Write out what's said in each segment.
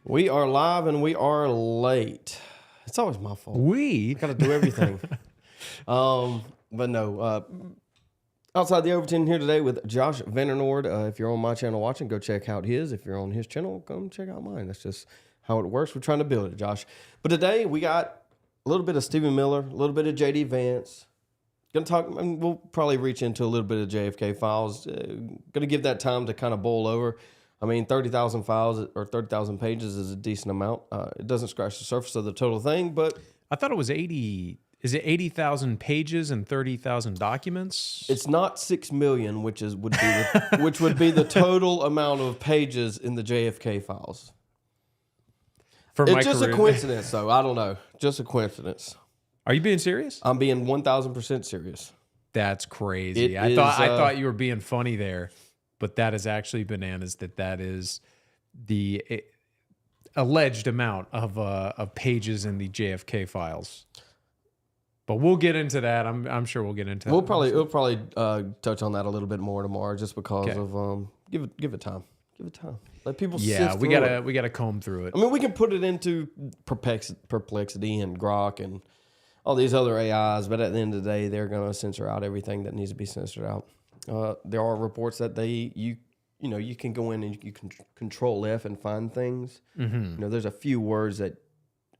We are live and we are late. It's always my fault. We got to do everything. But no, outside the Overton here today with Josh Vandernoord. If you're on my channel watching, go check out his. If you're on his channel, come check out mine. That's just how it works. We're trying to build it, Josh. But today we got a little bit of Stephen Miller, a little bit of JD Vance. Gonna talk. We'll probably reach into a little bit of JFK Files. Gonna give that time to kind of boil over. I mean, 30,000 files or 30,000 pages is a decent amount. It doesn't scratch the surface of the total thing, but I thought it was 80. Is it 80,000 pages and 30,000 documents? it's not 6 million, which would be which would be the total amount of pages in the JFK Files. For my It's just career. a coincidence, though. I don't know. Just a coincidence. Are you being serious? I'm being 1,000% serious. That's crazy. It I is, thought you were being funny there, but that is actually bananas. That is the alleged amount of pages in the JFK Files. But we'll get into that. I'm sure we'll get into that. We'll probably touch on that a little bit more tomorrow, just because of give it time. Give it time. Let people. Yeah, sift we through it. gotta comb through it. I mean, we can put it into Perplexity and Grok and all these other AIs, but at the end of the day, they're going to censor out everything that needs to be censored out. There are reports that you can go in and you can control F and find things. Mm-hmm. You know, there's a few words that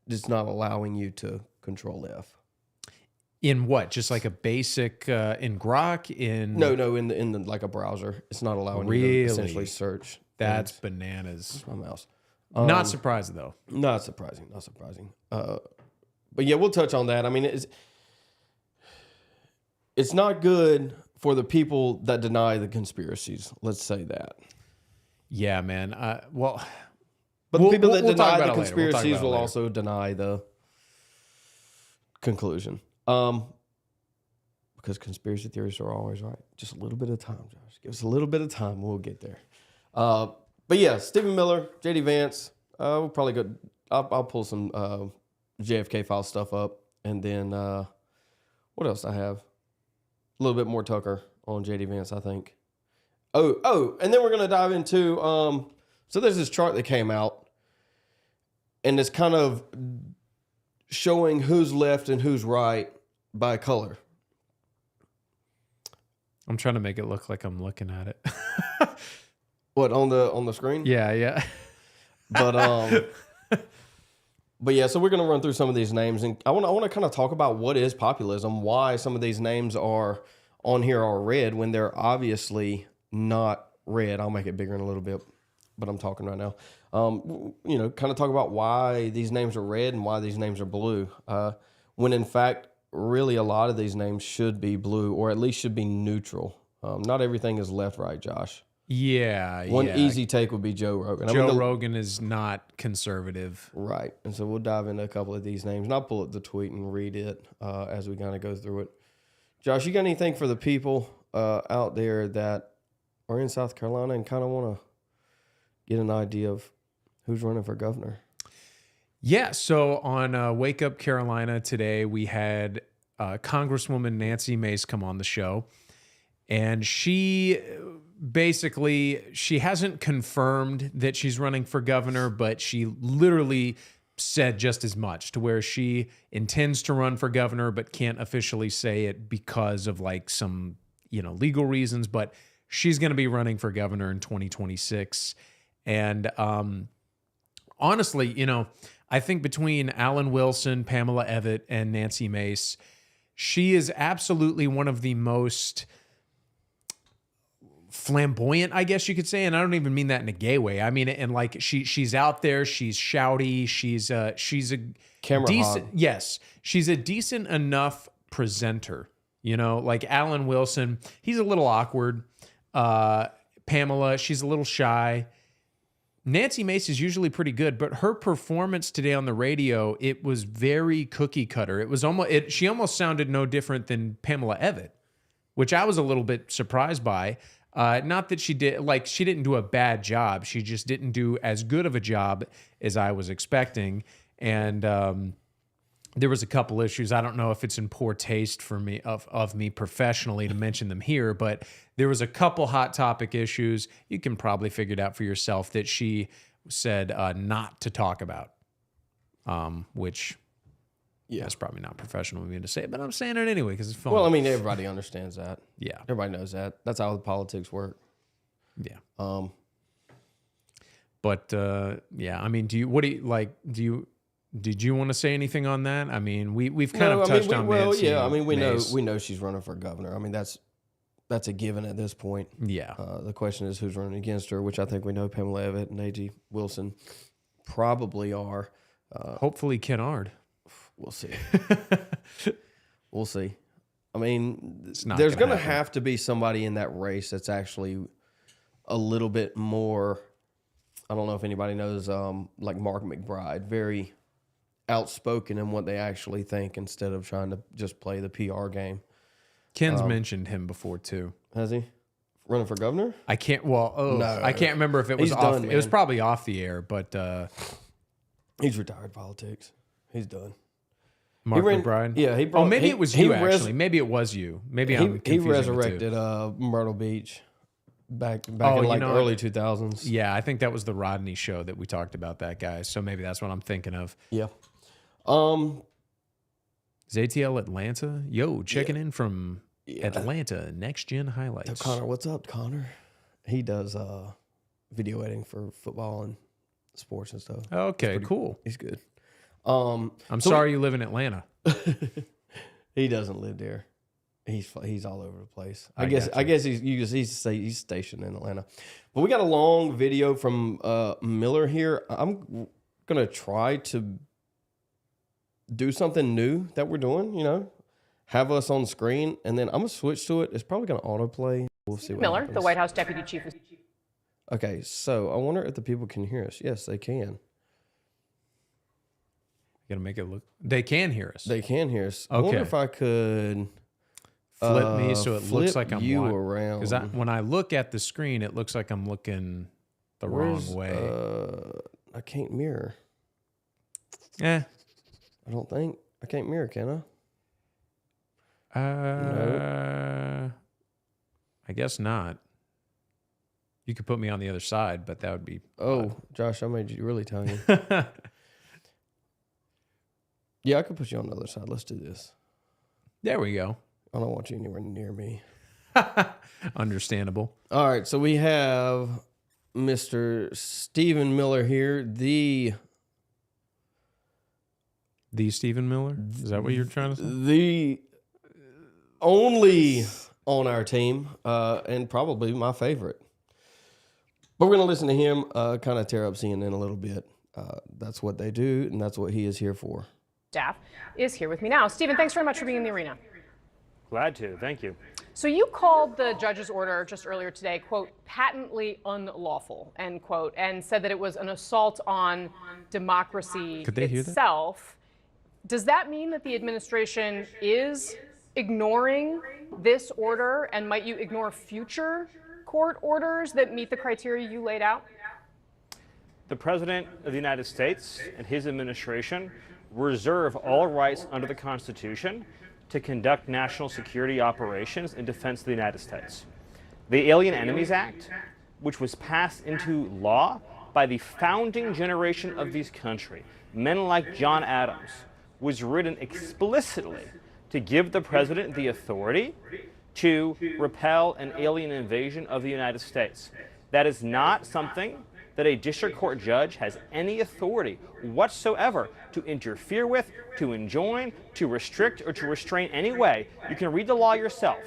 it's not allowing you to control F. In what? Just like a basic in Grok? No, in the like a browser, it's not allowing you to essentially search. That's bananas. My mouse. Not surprised though. Not surprising. But yeah, we'll touch on that. I mean, it's not good for the people that deny the conspiracies. Let's say that. Yeah, man. But the people that deny the conspiracies conspiracies will also deny the conclusion. Because conspiracy theories are always right. Just a little bit of time, Josh. Give us a little bit of time. We'll get there. But yeah, Stephen Miller, JD Vance. We'll probably go. I'll pull some JFK file stuff up, and then what else I have? A little bit more Tucker on JD Vance, I think. Oh, and then we're gonna dive into. So there's this chart that came out, and it's kind of showing who's left and who's right by color. I'm trying to make it look like I'm looking at it. What, on the screen? Yeah. But yeah, so we're gonna run through some of these names, and I want to kind of talk about what is populism, why some of these names are on here are red when they're obviously not red. I'll make it bigger in a little bit, but I'm talking right now. Kind of talk about why these names are red and why these names are blue. When in fact, really a lot of these names should be blue, or at least should be neutral. Not everything is left, right, Josh? Yeah. One easy take would be Joe Rogan. Joe Rogan is not conservative. Right. And so we'll dive into a couple of these names, and I'll pull up the tweet and read it as we kind of go through it. Josh, you got anything for the people out there that are in South Carolina and kind of want to get an idea of who's running for governor? Yeah, so on Wake Up Carolina today, we had Congresswoman Nancy Mace come on the show, and she hasn't confirmed that she's running for governor, but she literally said just as much, to where she intends to run for governor but can't officially say it because of like some legal reasons, but she's going to be running for governor in 2026. And honestly, I think between Alan Wilson, Pamela Evitt, and Nancy Mace, she is absolutely one of the most flamboyant, I guess you could say, and I don't even mean that in a gay way. I mean it in like she's out there, she's shouty, she's a Camera decent, hog. yes, she's a decent enough presenter. Like Alan Wilson, he's a little awkward. Pamela, she's a little shy. Nancy Mace is usually pretty good, but her performance today on the radio, it was very cookie cutter. It was she almost sounded no different than Pamela Evitt, which I was a little bit surprised by. Not that she didn't do a bad job. She just didn't do as good of a job as I was expecting. And there was a couple issues. I don't know if it's in poor taste for me of me professionally to mention them here, but there was a couple hot topic issues. You can probably figure it out for yourself that she said not to talk about, which that's probably not professional of me to say, but I'm saying it anyway because it's fun. Well, I mean, everybody understands that. Yeah. Everybody knows that. That's how the politics work. Yeah. But yeah, I mean, did you want to say anything on that? I mean, we've kind of touched on Nancy. Yeah, I mean, we Mace. know she's running for governor. I mean, that's a given at this point. Yeah. The question is who's running against her, which I think we know Pamela Evitt and A.G. Wilson probably are. Hopefully Kennard. We'll see. We'll see. I mean, not there's gonna going to happen. have to be somebody in that race that's actually a little bit more. I don't know if anybody knows, like Mark McBride, very outspoken in what they actually think instead of trying to just play the PR game. Ken's mentioned him before too. Has he? Running for governor? I can't. Well, No. I can't remember if it was He's off. done, It was man. probably off the air, but He's retired politics. He's done. Mark ran- McBride. yeah, he brought- Oh, maybe he- it was he you res- actually. Maybe it was you. Maybe I'm He confusing the two. resurrected Myrtle Beach back Oh, in you like know, early 2000s. Yeah, I think that was the Rodney show that we talked about that guy. So maybe that's what I'm thinking of. Yeah. Is ATL Atlanta? Yo, checking in from Yeah. Atlanta. Next Gen Highlights. Connor, what's up, Connor? He does video editing for football and sports and stuff. Okay, cool. He's good. I'm sorry you live in Atlanta. He doesn't live there. He's all over the place. I I guess gotcha. he's stationed in Atlanta. But we got a long video from Miller here. I'm gonna try to do something new that we're doing. You know, have us on screen, and then I'm gonna switch to it. It's probably gonna autoplay. We'll see. What Miller, happens. the White House Deputy Chief of Okay, so I wonder if the people can hear us. Yes, they can. You gotta make it look. They can hear us. They can hear us. I wonder Okay. if I could Flip me so it looks flip like I'm you around. Because when I look at the screen, it looks like I'm looking the Where's, wrong way. I can't mirror. Eh. I don't think I can't mirror, can I? I guess not. You could put me on the other side, but that would be. Oh, Josh, I made you really tiny. Yeah, I could put you on the other side. Let's do this. There we go. I don't want you anywhere near me. Understandable. All right, so we have Mr. Stephen Miller here, the Stephen Miller? Is that what you're trying to say? the only on our team, and probably my favorite. But we're going to listen to him kind of tear up CNN a little bit. That's what they do, and that's what he is here for. Staff is here with me now. Stephen, thanks very much for being in the arena. Glad to. Thank you. So you called the judge's order just earlier today, quote, patently unlawful, end quote, and said that it was an assault on democracy Could they hear that? itself. Does that mean that the administration is ignoring this order, and might you ignore future court orders that meet the criteria you laid out? The President of the United States and his administration reserve all rights under the Constitution to conduct national security operations in defense of the United States. The Alien Enemies Act, which was passed into law by the founding generation of this country, men like John Adams, was written explicitly to give the President the authority to repel an alien invasion of the United States. That is not something that a district court judge has any authority whatsoever to interfere with, to enjoin, to restrict, or to restrain any way. You can read the law yourself.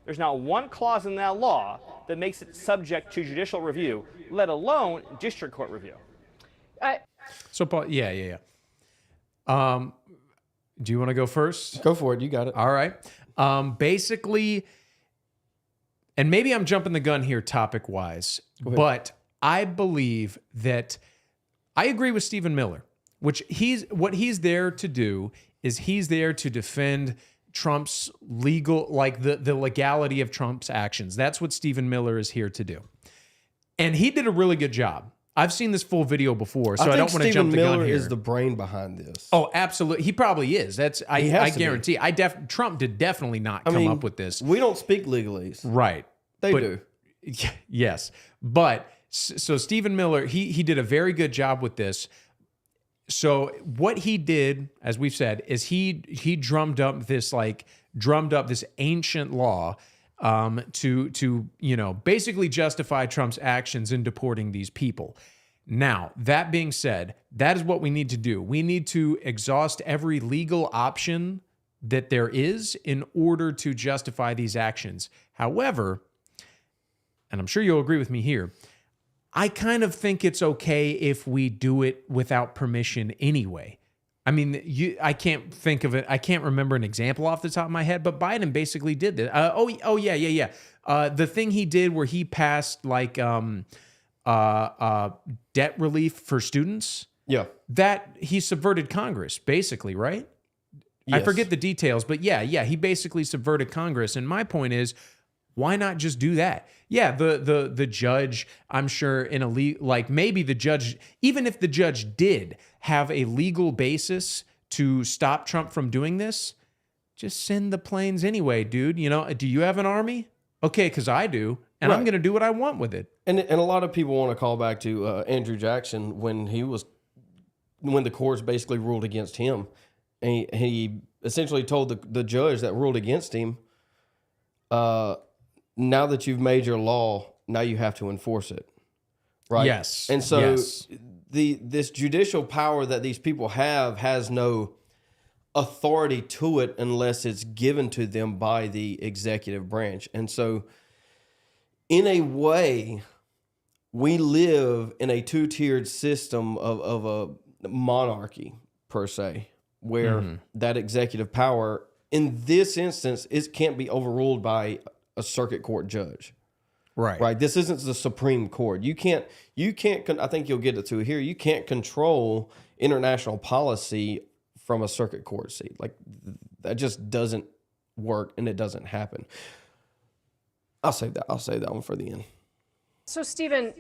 There's not one clause in that law that makes it subject to judicial review, let alone district court review. So, Paul, yeah. Do you want to go first? Go for it. You got it. All right. Basically, and maybe I'm jumping the gun here topic-wise, but I believe that I agree with Stephen Miller, what he's there to do is he's there to defend Trump's legal, like the legality of Trump's actions. That's what Stephen Miller is here to do. And he did a really good job. I've seen this full video before, so I don't want to jump the gun Miller here. is the brain behind this. Oh, absolutely. He probably is. I has to be. guarantee. Trump did definitely not come up with this. We don't speak legalese. Right. They But- do. Yes. But So Stephen Miller, he did a very good job with this. So what he did, as we've said, is he drummed up this ancient law to basically justify Trump's actions in deporting these people. Now, that being said, that is what we need to do. We need to exhaust every legal option that there is in order to justify these actions. However, and I'm sure you'll agree with me here, I kind of think it's okay if we do it without permission anyway. I mean, I can't think of it. I can't remember an example off the top of my head, but Biden basically did this. Yeah. The thing he did where he passed like debt relief for students. Yeah. That he subverted Congress, basically, right? Yes. I forget the details, but yeah, he basically subverted Congress. And my point is, why not just do that? Yeah, the judge, I'm sure maybe the judge, even if the judge did have a legal basis to stop Trump from doing this, just send the planes anyway, dude. Do you have an army? Okay, because I do, and I'm going to do what I want with it. And a lot of people want to call back to Andrew Jackson when the courts basically ruled against him. And he essentially told the judge that ruled against him, now that you've made your law, now you have to enforce it, right? Yes. And so yes. this judicial power that these people have has no authority to it unless it's given to them by the executive branch. And so in a way, we live in a two-tiered system of a monarchy, per se, where that executive power, in this instance, can't be overruled by a circuit court judge. Right. This isn't the Supreme Court. You can't, I think you'll get it to here. You can't control international policy from a circuit court seat. Like, that just doesn't work, and it doesn't happen. I'll save that one for the end. So, Stephen,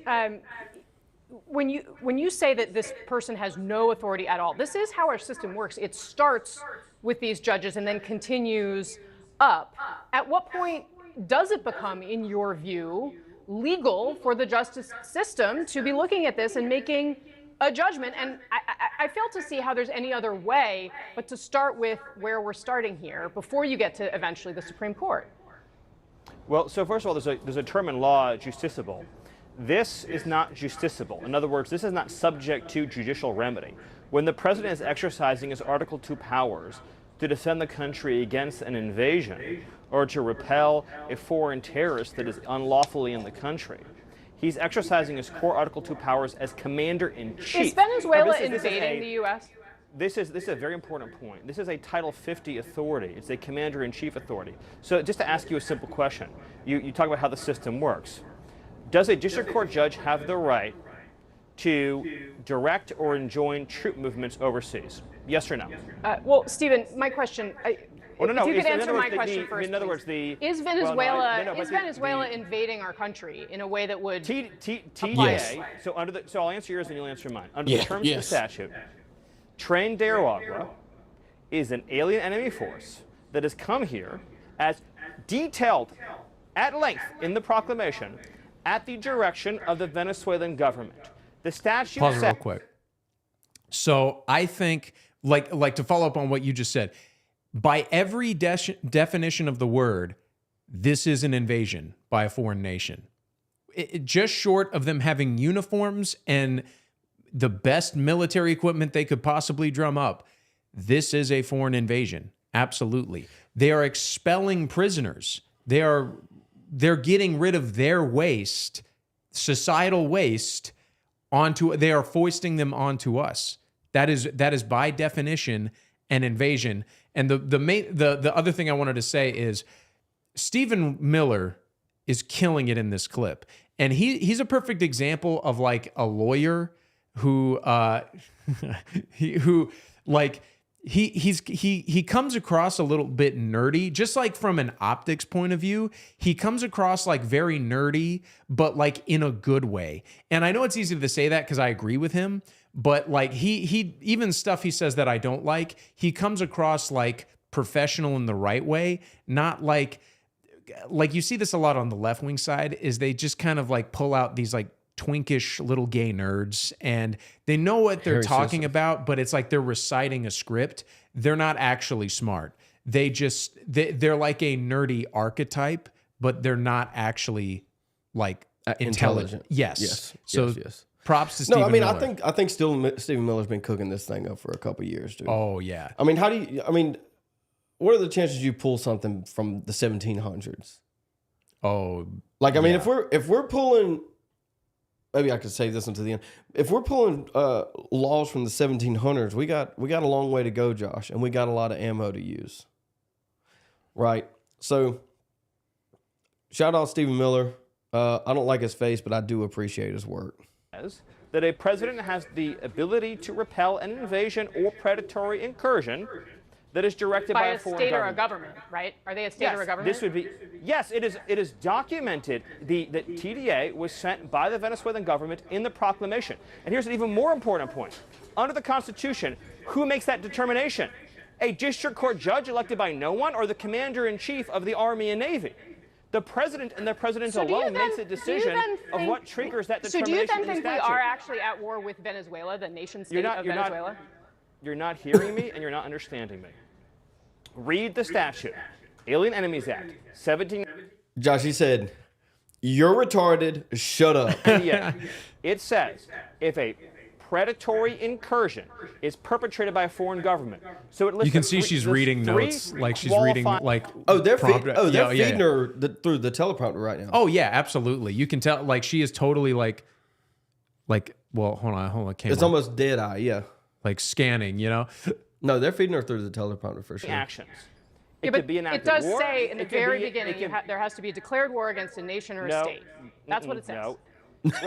when you say that this person has no authority at all, this is how our system works. It starts with these judges and then continues up. At what point does it become, in your view, legal for the justice system to be looking at this and making a judgment? And I fail to see how there's any other way but to start with where we're starting here before you get to eventually the Supreme Court. Well, so first of all, there's a term in law, justiciable. This is not justiciable. In other words, this is not subject to judicial remedy. When the president is exercising his Article II powers to defend the country against an invasion or to repel a foreign terrorist that is unlawfully in the country, he's exercising his core Article II powers as commander-in-chief. Is Venezuela invading the U.S.? This is a very important point. This is a Title 50 authority. It's a commander-in-chief authority. So just to ask you a simple question, you talk about how the system works. Does a district court judge have the right to direct or enjoin troop movements overseas? Yes or no? Well, Stephen, my question. Well, no. If you could answer my question first. In other words, is Venezuela invading our country in a way that would TDA? So I'll answer yours and you'll answer mine. Under the terms of the statute, Tren de Aragua is an alien enemy force that has come here, as detailed at length in the proclamation, at the direction of the Venezuelan government. The statute Pause real quick. So I think, like to follow up on what you just said, by every definition of the word, this is an invasion by a foreign nation. Just short of them having uniforms and the best military equipment they could possibly drum up, this is a foreign invasion. Absolutely. They are expelling prisoners. They're getting rid of their waste, societal waste, they are foisting them onto us. That is by definition an invasion. And the other thing I wanted to say is Stephen Miller is killing it in this clip. And he's a perfect example of like a lawyer who he comes across a little bit nerdy, just like from an optics point of view. He comes across like very nerdy, but like in a good way. And I know it's easy to say that because I agree with him, but like he even stuff he says that I don't like, he comes across like professional in the right way, not like you see this a lot on the left wing side, is they just kind of like pull out these like twinkish little gay nerds, and they know what they're Harry talking Sisson. about, but it's like they're reciting a script. They're not actually smart. They're like a nerdy archetype, but they're not actually like intelligent. Yes. So yes. props to No, Stephen I mean, Miller. I think still Stephen Miller's been cooking this thing up for a couple years, dude. Oh yeah. I mean, what are the chances you pull something from the 1700s? Oh, Like, I mean, yeah. if we're pulling, maybe I could save this until the end. If we're pulling laws from the 1700s, we got a long way to go, Josh, and we got a lot of ammo to use. Right. So, shout out Stephen Miller. I don't like his face, but I do appreciate his work. That a president has the ability to repel an invasion or predatory incursion that is directed by, By a foreign state government. or a government, right? Are they a state or a government? This would be, yes, it is documented that TDA was sent by the Venezuelan government in the proclamation. And here's an even more important point. Under the Constitution, who makes that determination? A district court judge elected by no one, or the commander-in-chief of the Army and Navy? The president and the president So do you alone then- makes the do you decision then of think- what triggers that So determination do you then in the think we statute. are actually at war with Venezuela, the nation state of Venezuela? You're not hearing me and you're not understanding me. Read the statute. Alien Enemies Act, 17. Josh, he said, "You're retarded. Shut up." Yeah. It says if a predatory incursion is perpetrated by a foreign government. So it lists You can the see three- she's the reading three notes, like she's reading qualified- like. Oh, they're prompted- Yeah, yeah, feeding yeah. her through the teleprompter right now. Oh yeah, absolutely. You can tell, like she is totally like. Well, hold on, camera. It's almost dead eye. Yeah. like scanning, you know. No, they're feeding her through the teleprompter for sure. actions. Yeah, It but could be an act it does of war. say in the it could very be- beginning it could- there has to be a declared war against a nation or a no, state. That's what it says. No.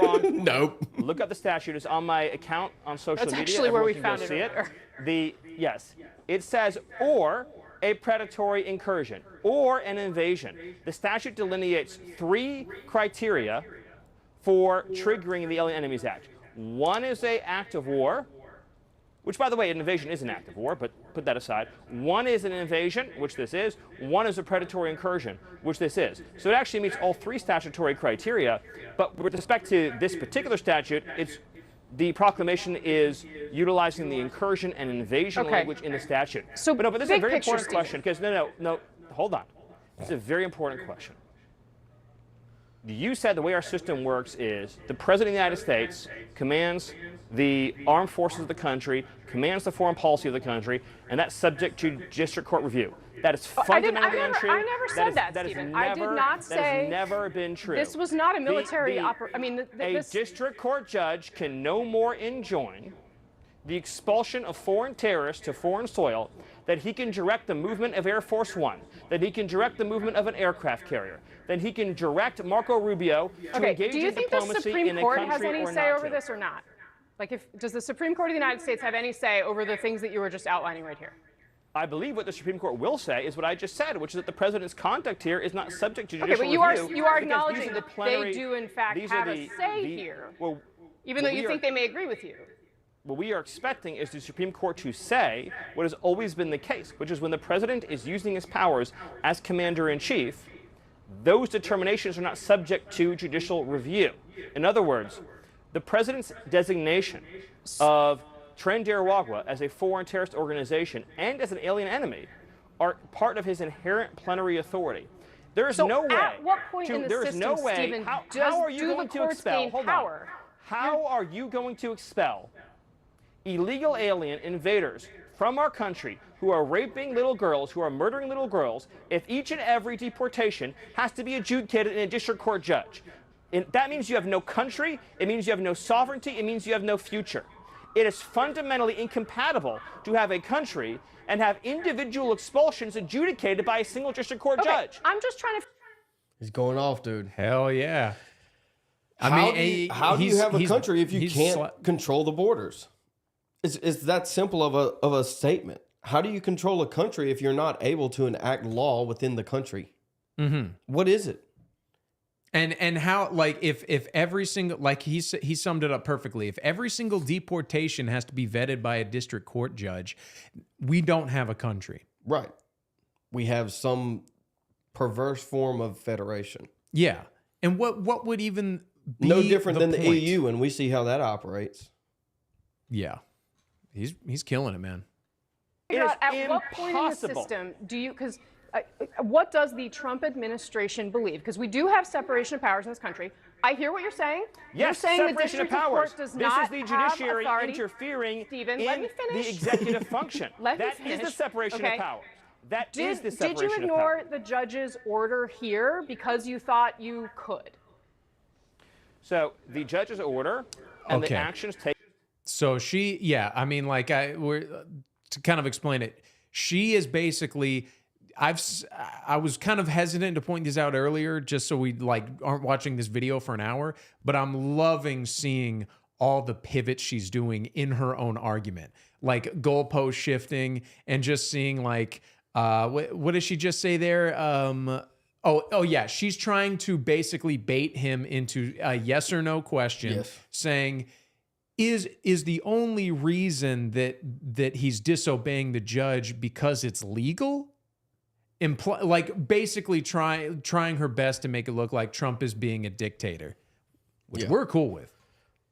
Wrong. Nope. Look up the statute. It's on my account on social That's media. actually where we Everyone found can it go see earlier. Yes. It says or a predatory incursion or an invasion. The statute delineates three criteria for triggering the Alien Enemies Act. One is an act of war, which, by the way, an invasion is an act of war, but put that aside. One is an invasion, which this is. One is a predatory incursion, which this is. So it actually meets all three statutory criteria. But with respect to this particular statute, the proclamation is utilizing the incursion and invasion Okay. language in the statute. So but this is a big very picture, important Steve. question, because no, hold on. This is a very important question. You said the way our system works is the President of the United States commands the armed forces of the country, commands the foreign policy of the country, and that's subject to district court review. That is fundamentally untrue. I never said that, is Stephen. never, I did not that say has never been true. This was not a military A this. district court judge can no more enjoin the expulsion of foreign terrorists to foreign soil that he can direct the movement of Air Force One, that he can direct the movement of an aircraft carrier, that he can direct Marco Rubio to Okay, engage do you in think the diplomacy Supreme in a Court country has any or say not over to. this or not? Like, does the Supreme Court of the United States have any say over the things that you were just outlining right here? I believe what the Supreme Court will say is what I just said, which is that the president's conduct here is not subject to judicial Okay, but review. you are because these acknowledging are the that plenary- they do in fact these are have a the- say the- here, well, even though what you we think are- they may agree with you. What we are expecting is the Supreme Court to say what has always been the case, which is when the president is using his powers as commander-in-chief, those determinations are not subject to judicial review. In other words, the president's designation of Tren de Aragua as a foreign terrorist organization and as an alien enemy are part of his inherent plenary authority. There is So no way. at what point in the there is system, no way. Stephen, How are you do the going to courts expel? gain Hold power? on. How are you going to expel illegal alien invaders from our country who are raping little girls, who are murdering little girls, if each and every deportation has to be adjudicated in a district court judge? That means you have no country, it means you have no sovereignty, it means you have no future. It is fundamentally incompatible to have a country and have individual expulsions adjudicated by a single district court judge. I'm just trying to. He's going off, dude. Hell yeah. How do you have a he's- country if you he's can't sli- control the borders? It's that simple of a statement. How do you control a country if you're not able to enact law within the country? Mm-hmm. What is it? And how, like, if every single, like he summed it up perfectly. If every single deportation has to be vetted by a district court judge, we don't have a country. Right. We have some perverse form of federation. Yeah. And what would even No different than the EU, and we see how that operates. Yeah, he's killing it, man. At what point in the system do you, because what does the Trump administration believe? Because we do have separation of powers in this country. I hear what you're saying. Yes, you're saying separation the district of powers. court does This not is the judiciary have authority. interfering Stephen, in let me finish. the executive function. Let me That is the finish. separation Okay. of powers. That is the separation Did you of ignore powers. the judge's order here because you thought you could? So the judge's order and the actions taken. So I mean, like we're to kind of explain it. She is basically. I was kind of hesitant to point this out earlier, just so we aren't watching this video for an hour. But I'm loving seeing all the pivots she's doing in her own argument, like goalpost shifting, and just seeing what did she just say there? Oh yeah, she's trying to basically bait him into a yes or no question, saying, is the only reason that he's disobeying the judge because it's legal? Basically trying her best to make it look like Trump is being a dictator, which we're cool with.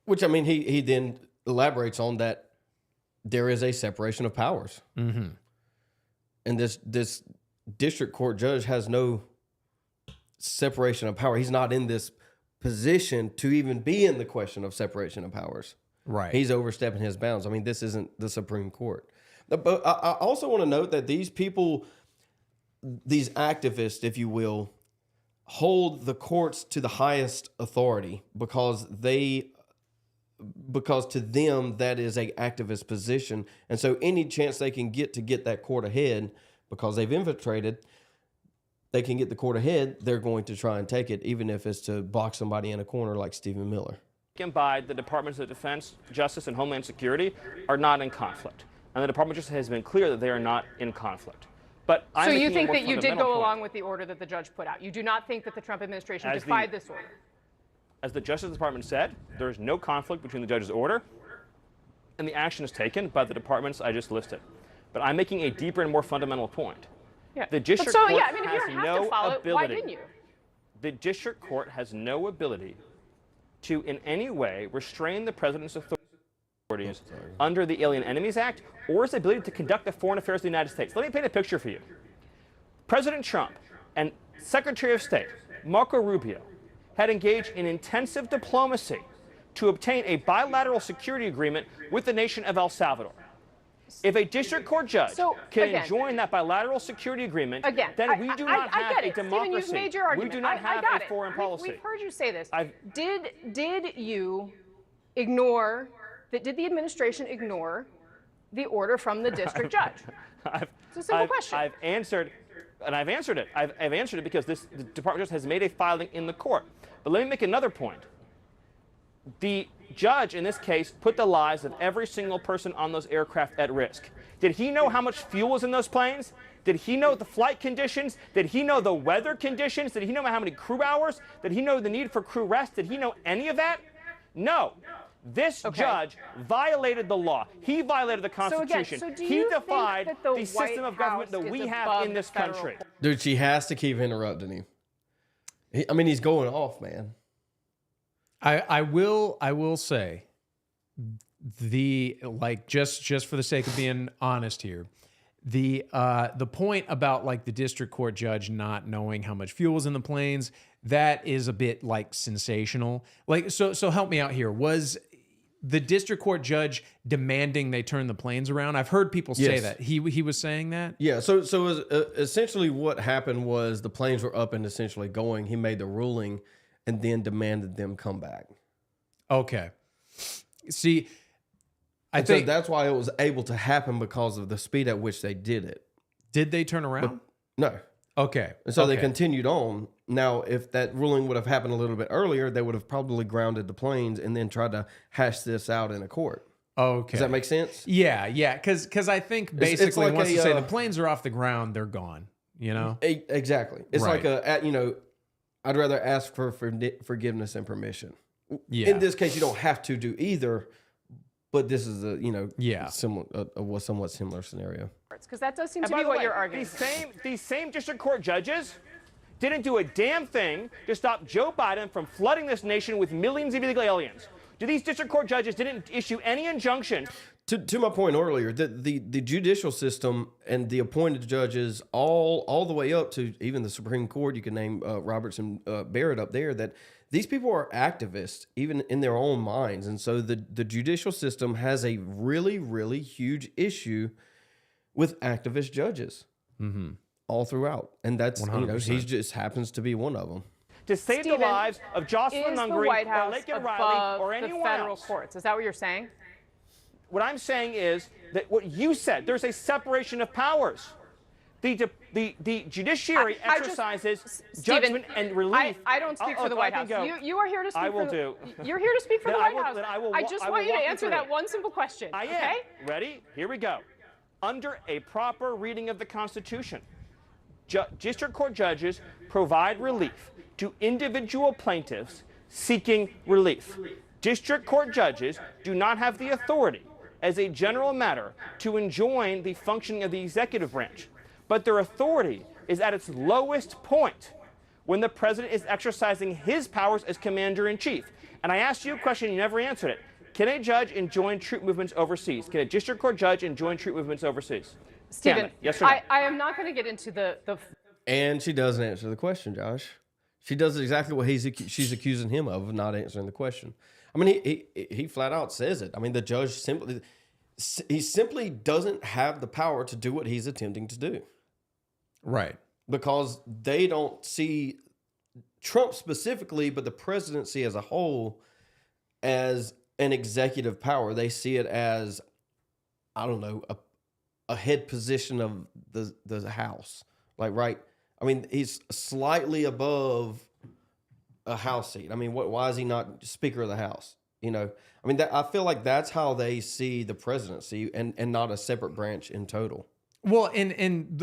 Which, I mean, he then elaborates on that there is a separation of powers. Mm-hmm. And this district court judge has no separation of power. He's not in this position to even be in the question of separation of powers. Right. He's overstepping his bounds. I mean, this isn't the Supreme Court. But I also want to note that these people, these activists, if you will, hold the courts to the highest authority because to them that is a activist position. And so any chance they can get to get that court ahead, because they've infiltrated, they can get the court ahead, they're going to try and take it, even if it's to box somebody in a corner like Stephen Miller. By the Departments of Defense, Justice, and Homeland Security are not in conflict. And the Department of Justice has been clear that they are not in conflict. But so you think that you did go along with the order that the judge put out? You do not think that the Trump administration defied this order? As the Justice Department said, there is no conflict between the judge's order and the actions taken by the departments I just listed. But I'm making a deeper and more fundamental point. Yeah. The district court if you has don't have no to follow ability. Why didn't you? The district court has no ability to in any way restrain the president's authorities under the Alien Enemies Act or his ability to conduct the foreign affairs of the United States. Let me paint a picture for you. President Trump and Secretary of State Marco Rubio had engaged in intensive diplomacy to obtain a bilateral security agreement with the nation of El Salvador. If a district court judge can enjoin that bilateral security agreement, then we do not have a democracy. Stephen, you've made your argument. We do not have a foreign policy. We've heard you say this. Did you ignore, did the administration ignore the order from the district judge? It's a simple question. I've answered it. I've answered it because the Department of Justice has made a filing in the court. But let me make another point. The judge, in this case, put the lives of every single person on those aircraft at risk. Did he know how much fuel was in those planes? Did he know the flight conditions? Did he know the weather conditions? Did he know how many crew hours? Did he know the need for crew rest? Did he know any of that? No. This judge violated the law. He violated the Constitution. He defied the system of government that we have in this country. Dude, she has to keep interrupting him. I mean, he's going off, man. I will say just for the sake of being honest here, the point about the district court judge not knowing how much fuel was in the planes, that is a bit sensational. So help me out here. Was the district court judge demanding they turn the planes around? I've heard people say that. He was saying that? Yeah, so essentially what happened was the planes were up and essentially going. He made the ruling and then demanded them come back. Okay. See, I think that's why it was able to happen, because of the speed at which they did it. Did they turn around? No. Okay. And so they continued on. Now, if that ruling would have happened a little bit earlier, they would have probably grounded the planes and then tried to hash this out in a court. Okay. Does that make sense? Yeah. Because I think basically once you say the planes are off the ground, they're gone. You know? Exactly. It's like I'd rather ask for forgiveness and permission. Yeah. In this case, you don't have to do either, but this is a somewhat similar scenario. Because that does seem to be what you're arguing. These same district court judges didn't do a damn thing to stop Joe Biden from flooding this nation with millions of illegal aliens. Do these district court judges didn't issue any injunction? To my point earlier, the judicial system and the appointed judges, all the way up to even the Supreme Court, you can name Roberts and Barrett up there, that these people are activists, even in their own minds. And so the judicial system has a really, really huge issue with activist judges all throughout. And that's, 100%. He just happens to be one of them. To save Stephen, the lives of Jocelyn is the Hungary White or House Laken above Riley or the anyone federal else. courts? Is that what you're saying? What I'm saying is that what you said, there's a separation of powers. The judiciary exercises judgment and relief. I don't speak for the White House. You are here to speak You're here to speak for the White House. I just want you to answer that one simple question. I am. Ready? Here we go. Under a proper reading of the Constitution, district court judges provide relief to individual plaintiffs seeking relief. District court judges do not have the authority, as a general matter, to enjoin the functioning of the executive branch, but their authority is at its lowest point when the president is exercising his powers as commander-in-chief. And I asked you a question, you never answered it. Can a judge enjoin troop movements overseas? Can a district court judge enjoin troop movements overseas? Stephen, yes or no? I am not going to get into the And she doesn't answer the question, Josh. She does exactly what she's accusing him of not answering the question. I mean, he flat out says it. I mean, the judge simply doesn't have the power to do what he's attempting to do. Right. Because they don't see Trump specifically, but the presidency as a whole, as an executive power. They see it as, I don't know, a head position of the House. Like, right? I mean, he's slightly above a House seat. I mean, why is he not Speaker of the House? You know, I mean, I feel like that's how they see the presidency, and not a separate branch in total. Well, and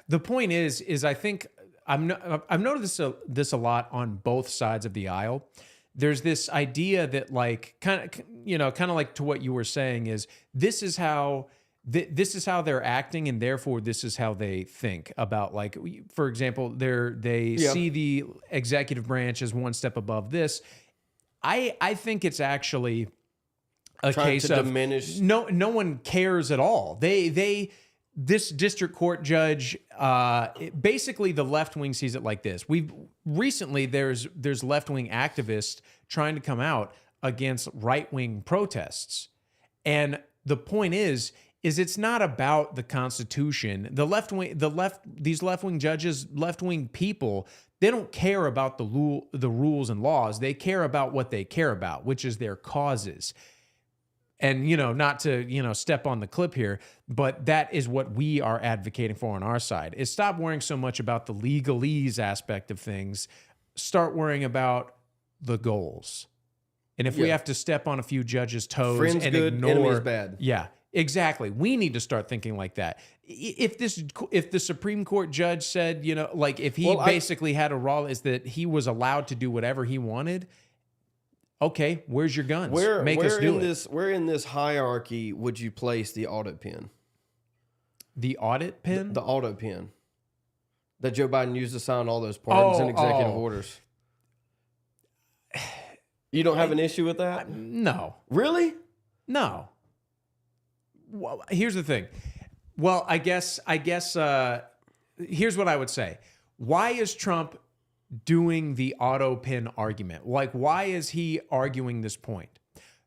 the point is I think I've noticed this a lot on both sides of the aisle. There's this idea that, like, kind of like to what you were saying, is this is how they're acting, and therefore this is how they think about, like, for example, they see the executive branch as one step above this. I think it's actually a case of diminish. No one cares at all. This district court judge, basically the left wing sees it like this. Recently there's left wing activists trying to come out against right wing protests, and the point is it's not about the Constitution. These left wing judges, left wing people, they don't care about the rules and laws. They care about what they care about, which is their causes. And, not to, step on the clip here, but that is what we are advocating for on our side, is stop worrying so much about the legalese aspect of things. Start worrying about the goals. And if we have to step on a few judges' toes Friends and good, ignore, enemies bad. Yeah, exactly. We need to start thinking like that. If the Supreme Court judge said, like, if he basically had a rule is that he was allowed to do whatever he wanted, okay, where's your guns? Make us do it. Where in this hierarchy would you place the audit pen? The audit pen? The auto pen that Joe Biden used to sign all those pardons and executive orders. You don't have an issue with that? No. Really? No. Well, here's the thing. Well, I guess here's what I would say. Why is Trump doing the auto pin argument? Like, why is he arguing this point?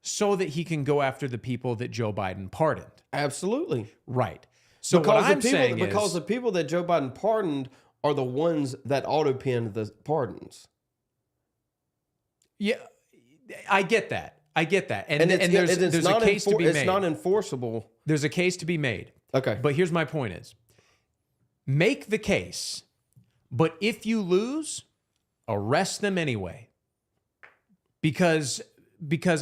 So that he can go after the people that Joe Biden pardoned. Absolutely. Right. So what I'm saying is, because the people that Joe Biden pardoned are the ones that auto pinned the pardons. Yeah, I get that. And there's a case to be made. It's not enforceable. There's a case to be made. Okay. But here's my point is, make the case, but if you lose, arrest them anyway. Because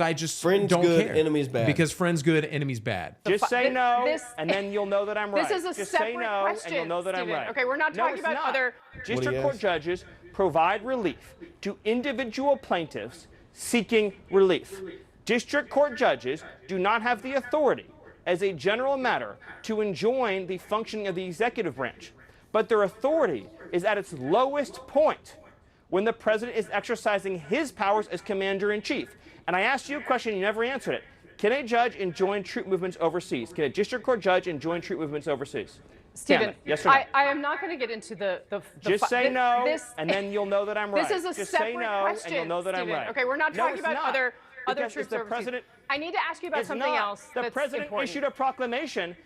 I just don't good, care. Enemies bad. Because friends good, enemies bad. Just say no, and then you'll know that I'm right. This is a Just separate say no, question, and you'll know that Stephen. I'm right. Okay, we're not talking about other... District court judges provide relief to individual plaintiffs seeking relief. District court judges do not have the authority, as a general matter, to enjoin the functioning of the executive branch, but their authority is at its lowest point when the president is exercising his powers as commander-in-chief. And I asked you a question, you never answered it. Can a judge enjoin troop movements overseas? Can a district court judge enjoin troop movements overseas? Stephen, yes or no? I am not going to get into the Just say no, and then you'll know that I'm right. This is a Just separate say no, question, and you'll know that Stephen. I'm right. Okay, we're not talking about other Because troops the overseas. president, I need to ask you about something else. The president issued a proclamation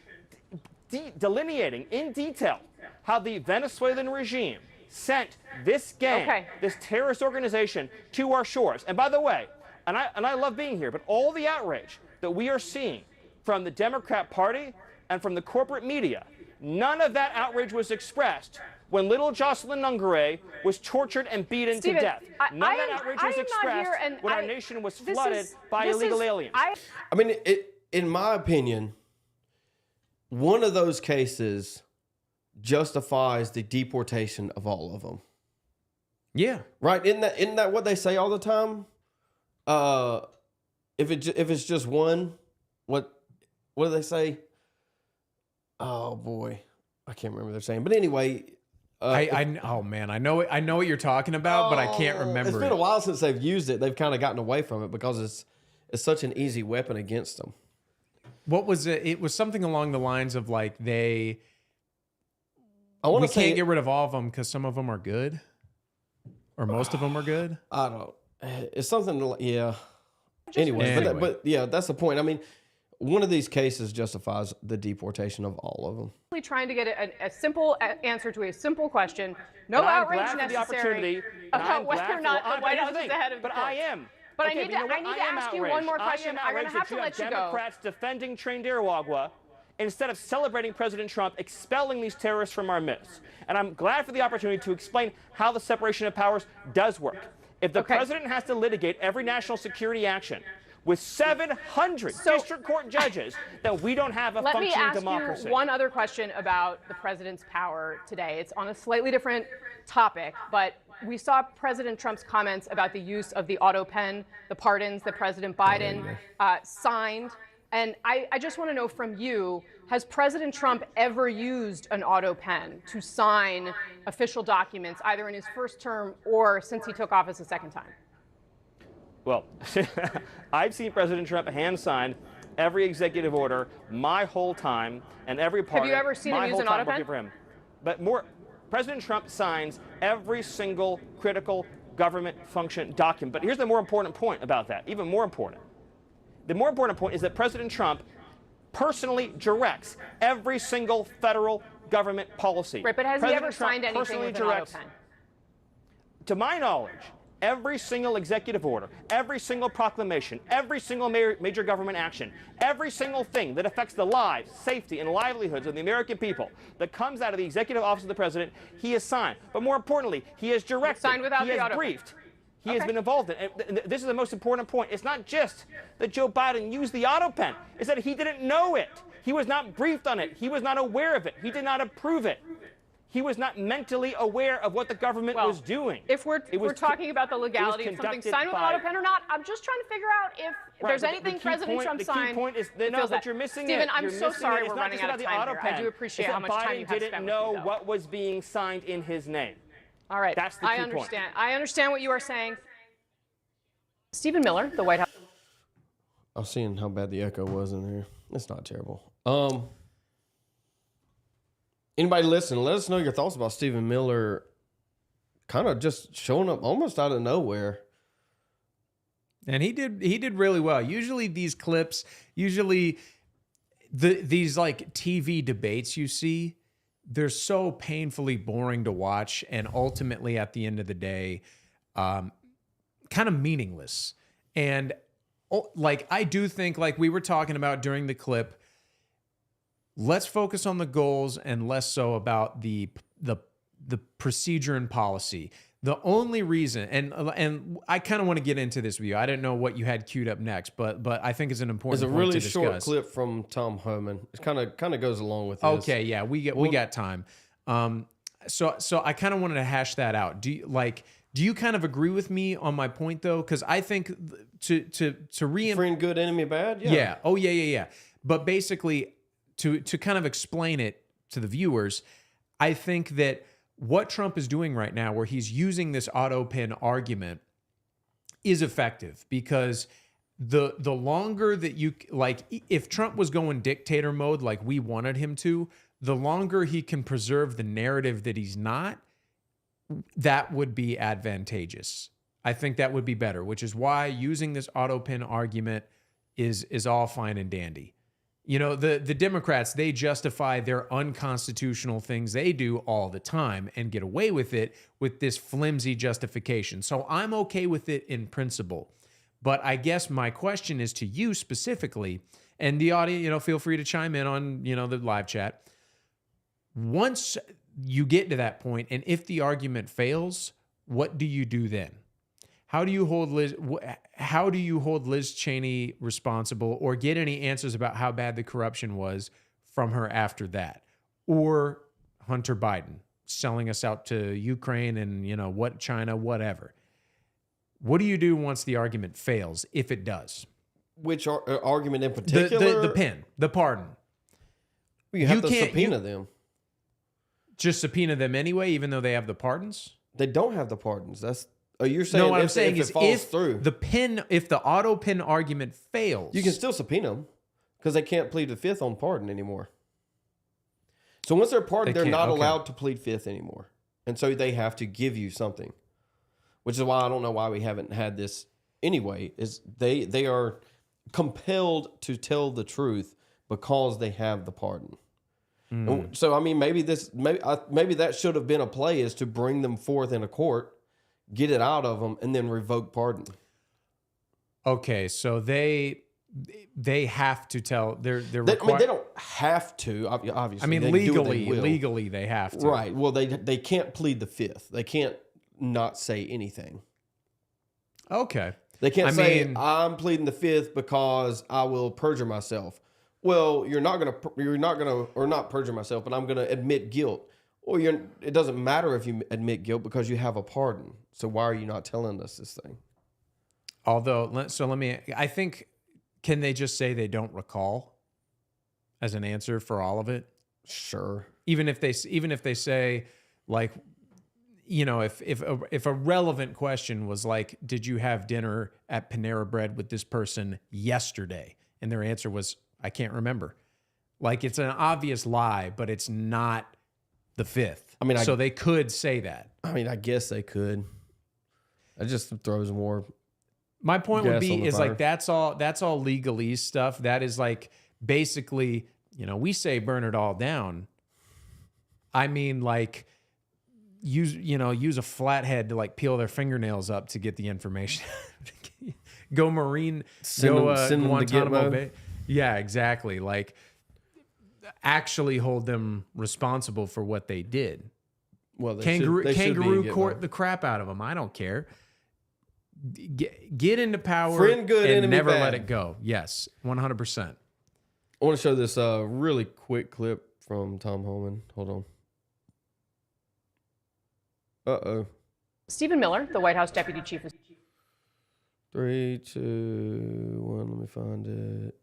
delineating in detail how the Venezuelan regime sent this gang, this terrorist organization, to our shores. And by the way, and I love being here, but all the outrage that we are seeing from the Democrat Party and from the corporate media, none of that outrage was expressed when little Jocelyn Nungare was tortured and beaten to death. None of that outrage was expressed when our nation was flooded by illegal aliens. I mean, in my opinion, one of those cases justifies the deportation of all of them. Yeah. Right? Isn't that what they say all the time? If it's just one, what do they say? Oh boy, I can't remember what they're saying. But anyway, oh man, I know what you're talking about, but I can't remember. It's been a while since they've used it. They've kind of gotten away from it because it's such an easy weapon against them. What was it? It was something along the lines of like we can't get rid of all of them because some of them are good, or most of them are good. I don't. It's something. Yeah. Anyway. But yeah, that's the point. I mean, one of these cases justifies the deportation of all of them. Trying to get a simple answer to a simple question. No outrage necessary about whether or not the White House is the head of the court. But I am. But I need to ask you one more question. I'm going to have to let you go. Democrats defending Trinidad instead of celebrating President Trump expelling these terrorists from our midst. And I'm glad for the opportunity to explain how the separation of powers does work. If the president has to litigate every national security action with 700 district court judges, then we don't have a functioning democracy. Let me ask you one other question about the president's power today. It's on a slightly different topic, but we saw President Trump's comments about the use of the auto pen, the pardons that President Biden signed. And I just want to know from you, has President Trump ever used an auto pen to sign official documents, either in his first term or since he took office a second time? Well, I've seen President Trump hand sign every executive order my whole time, and every part. Have you ever seen him use an auto pen? For him. But President Trump signs every single critical government function document. But here's the more important point about that, even more important. The more important point is that President Trump personally directs every single federal government policy. Right, but has he ever signed anything with an auto pen? To my knowledge, every single executive order, every single proclamation, every single major government action, every single thing that affects the lives, safety, and livelihoods of the American people that comes out of the executive office of the president, he has signed. But more importantly, he has directed, signed without he has briefed, he has been involved in. And this is the most important point. It's not just that Joe Biden used the auto pen. It's that he didn't know it. He was not briefed on it. He was not aware of it. He did not approve it. He was not mentally aware of what the government was doing. If we're talking about the legality of something signed with an auto pen or not, I'm just trying to figure out if there's anything President Trump signed. The key point is that you're missing Stephen, it. I'm so sorry we're running out of time here. I do appreciate how much time you have spent with me, Biden didn't know what was being signed in his name. All right. That's the key point. I understand what you are saying. Stephen Miller, the White House. I was seeing how bad the echo was in there. It's not terrible. Anybody listening, let us know your thoughts about Stephen Miller kind of just showing up almost out of nowhere. And he did really well. Usually these clips, these like TV debates you see, they're so painfully boring to watch, and ultimately at the end of the day, kind of meaningless. And like I do think, like we were talking about during the clip, let's focus on the goals and less so about the procedure and policy. The only reason, and I kind of want to get into this with you. I didn't know what you had queued up next, but I think it's an important point to discuss. It's a really short clip from Tom Homan. It kind of goes along with this. Okay, yeah, we got time. So I kind of wanted to hash that out. Do you kind of agree with me on my point though? Because I think friend good, enemy bad. Yeah. Yeah. Oh yeah. But basically, to kind of explain it to the viewers, I think that what Trump is doing right now, where he's using this auto pin argument, is effective because the longer that you, like, if Trump was going dictator mode like we wanted him to, the longer he can preserve the narrative that he's not, that would be advantageous. I think that would be better, which is why using this auto pin argument is all fine and dandy. You know, the Democrats, they justify their unconstitutional things they do all the time and get away with it with this flimsy justification. So I'm okay with it in principle. But I guess my question is to you specifically, and the audience, you know, feel free to chime in on, you know, the live chat. Once you get to that point, and if the argument fails, what do you do then? How do you hold Liz Cheney responsible, or get any answers about how bad the corruption was from her after that? Or Hunter Biden selling us out to Ukraine and, you know, what, China, whatever. What do you do once the argument fails, if it does? Which argument in particular? The pardon. You have to subpoena them. Just subpoena them anyway, even though they have the pardons? They don't have the pardons. That's... Oh, you're saying, no, what I'm saying is if the auto pin argument fails, you can still subpoena them because they can't plead the fifth on pardon anymore. So once they're pardoned, they're not allowed to plead fifth anymore. And so they have to give you something, which is why I don't know why we haven't had this anyway, is they are compelled to tell the truth because they have the pardon. Mm. So, I mean, maybe that should have been a play, is to bring them forth in a court, get it out of them, and then revoke pardon. Okay, so they have to tell. They're I mean, they don't have to. Obviously, I mean, legally they have to. Right. Well, they can't plead the fifth. They can't not say anything. Okay. They can't say I'm pleading the fifth because I will perjure myself. Well, you're not gonna, or not perjure myself, but I'm gonna admit guilt. Well, it doesn't matter if you admit guilt because you have a pardon. So why are you not telling us this thing? Although, I think, can they just say they don't recall as an answer for all of it? Sure. Even if they say, like, you know, if a relevant question was like, did you have dinner at Panera Bread with this person yesterday? And their answer was, I can't remember. Like, it's an obvious lie, but it's not the fifth. I mean, so they could say that. I mean, I guess they could. It just throws more. My point would be is like, that's all legalese stuff. That is like, basically, you know, we say burn it all down. I mean, like, use a flathead to like peel their fingernails up to get the information. Go Guantanamo Bay. Yeah, exactly. Like, actually hold them responsible for what they did. Well, kangaroo court the crap out of them. I don't care. Get into power, friend good, and enemy never bad. let it go. Yes, 100%. I want to show this really quick clip from Tom Homan. Hold on. Stephen Miller, the White House Deputy Chief of... 3, 2, 1. Let me find it.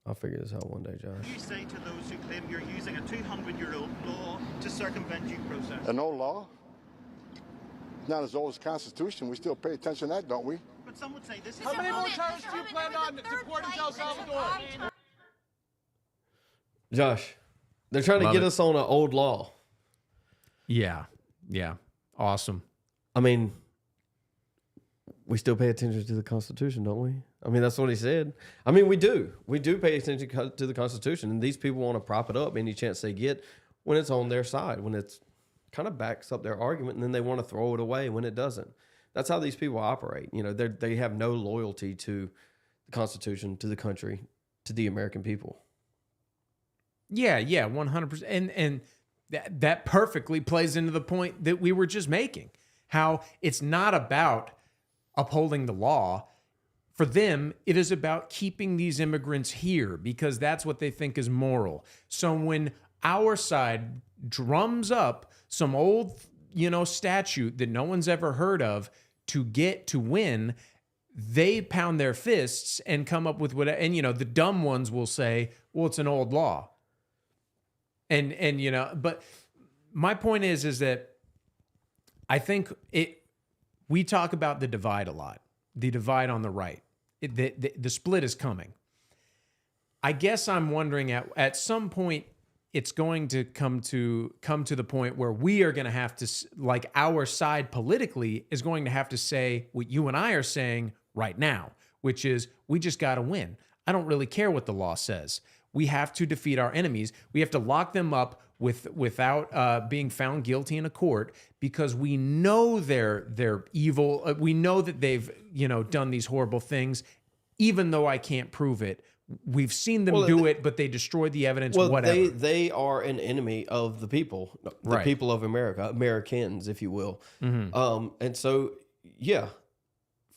I'll figure this out one day, Josh. You say to those who claim you're using a 200-year-old law to circumvent due process? An old law? Not as old as the Constitution. We still pay attention to that, don't we? But some would say this is... How many more terms do you plan on deporting to El Salvador? Josh, they're trying to get us on an old law. Yeah. Awesome. I mean, we still pay attention to the Constitution, don't we? I mean, that's what he said. I mean, we do. We do pay attention to the Constitution, and these people want to prop it up any chance they get when it's on their side, when it's kind of backs up their argument, and then they want to throw it away when it doesn't. That's how these people operate. You know, they have no loyalty to the Constitution, to the country, to the American people. Yeah, 100%. And that perfectly plays into the point that we were just making, how it's not about upholding the law. For them, it is about keeping these immigrants here because that's what they think is moral. So when our side drums up some old, statute that no one's ever heard of to win, they pound their fists and come up with whatever. And, the dumb ones will say, well, it's an old law. And but my point is that I think we talk about the divide a lot, the divide on the right. The split is coming. I guess I'm wondering at some point it's going to come to the point where we are going to have to, like, our side politically is going to have to say what you and I are saying right now, which is we just got to win. I don't really care what the law says. We have to defeat our enemies. We have to lock them up without being found guilty in a court, because we know they're evil. We know that they've done these horrible things, even though I can't prove it. We've seen them do it, but they destroy the evidence. Well, whatever. they are an enemy of the people, the people of America, Americans, if you will. And so, yeah,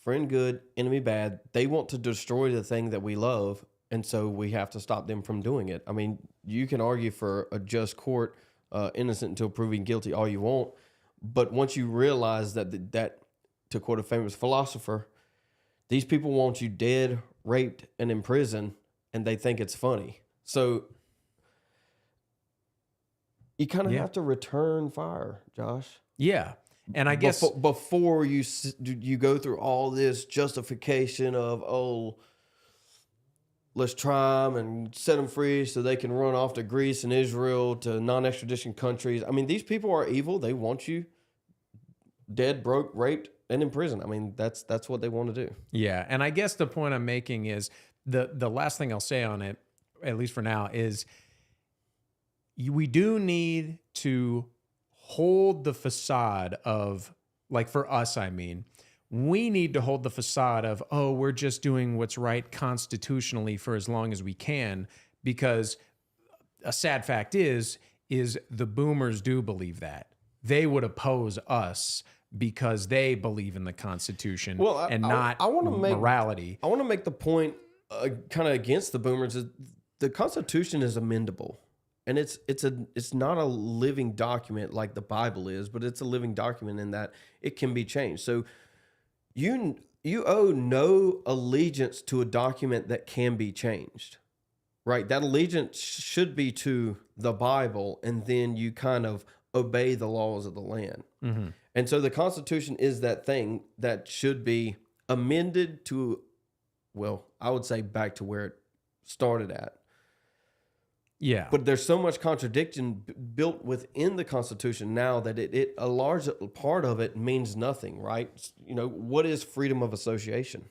friend good, enemy bad. They want to destroy the thing that we love, and so we have to stop them from doing it. I mean, you can argue for a just court, innocent until proven guilty, all you want, but once you realize that, to quote a famous philosopher, these people want you dead, raped, and in prison, and they think it's funny. So you kind of have to return fire, Josh. Yeah. And I guess before you go through all this justification of, oh, let's try them and set them free so they can run off to Greece and Israel, to non-extradition countries. I mean, these people are evil. They want you dead, broke, raped, and in prison. I mean, that's what they want to do. Yeah. And I guess the point I'm making is the last thing I'll say on it, at least for now, is we do need to hold the facade of, like, for us, I mean, we need to hold the facade of, oh, we're just doing what's right constitutionally for as long as we can, because a sad fact is the boomers do believe that. They would oppose us because they believe in the Constitution not morality. I want to make the point kind of against the boomers is the Constitution is amendable. And it's not a living document like the Bible is, but it's a living document in that it can be changed. So you owe no allegiance to a document that can be changed, right? That allegiance should be to the Bible, and then you kind of obey the laws of the land. Mm-hmm. And so the Constitution is that thing that should be amended to, well, I would say back to where it started at. Yeah. But there's so much contradiction built within the Constitution now that a large part of it means nothing, right? What is freedom of association?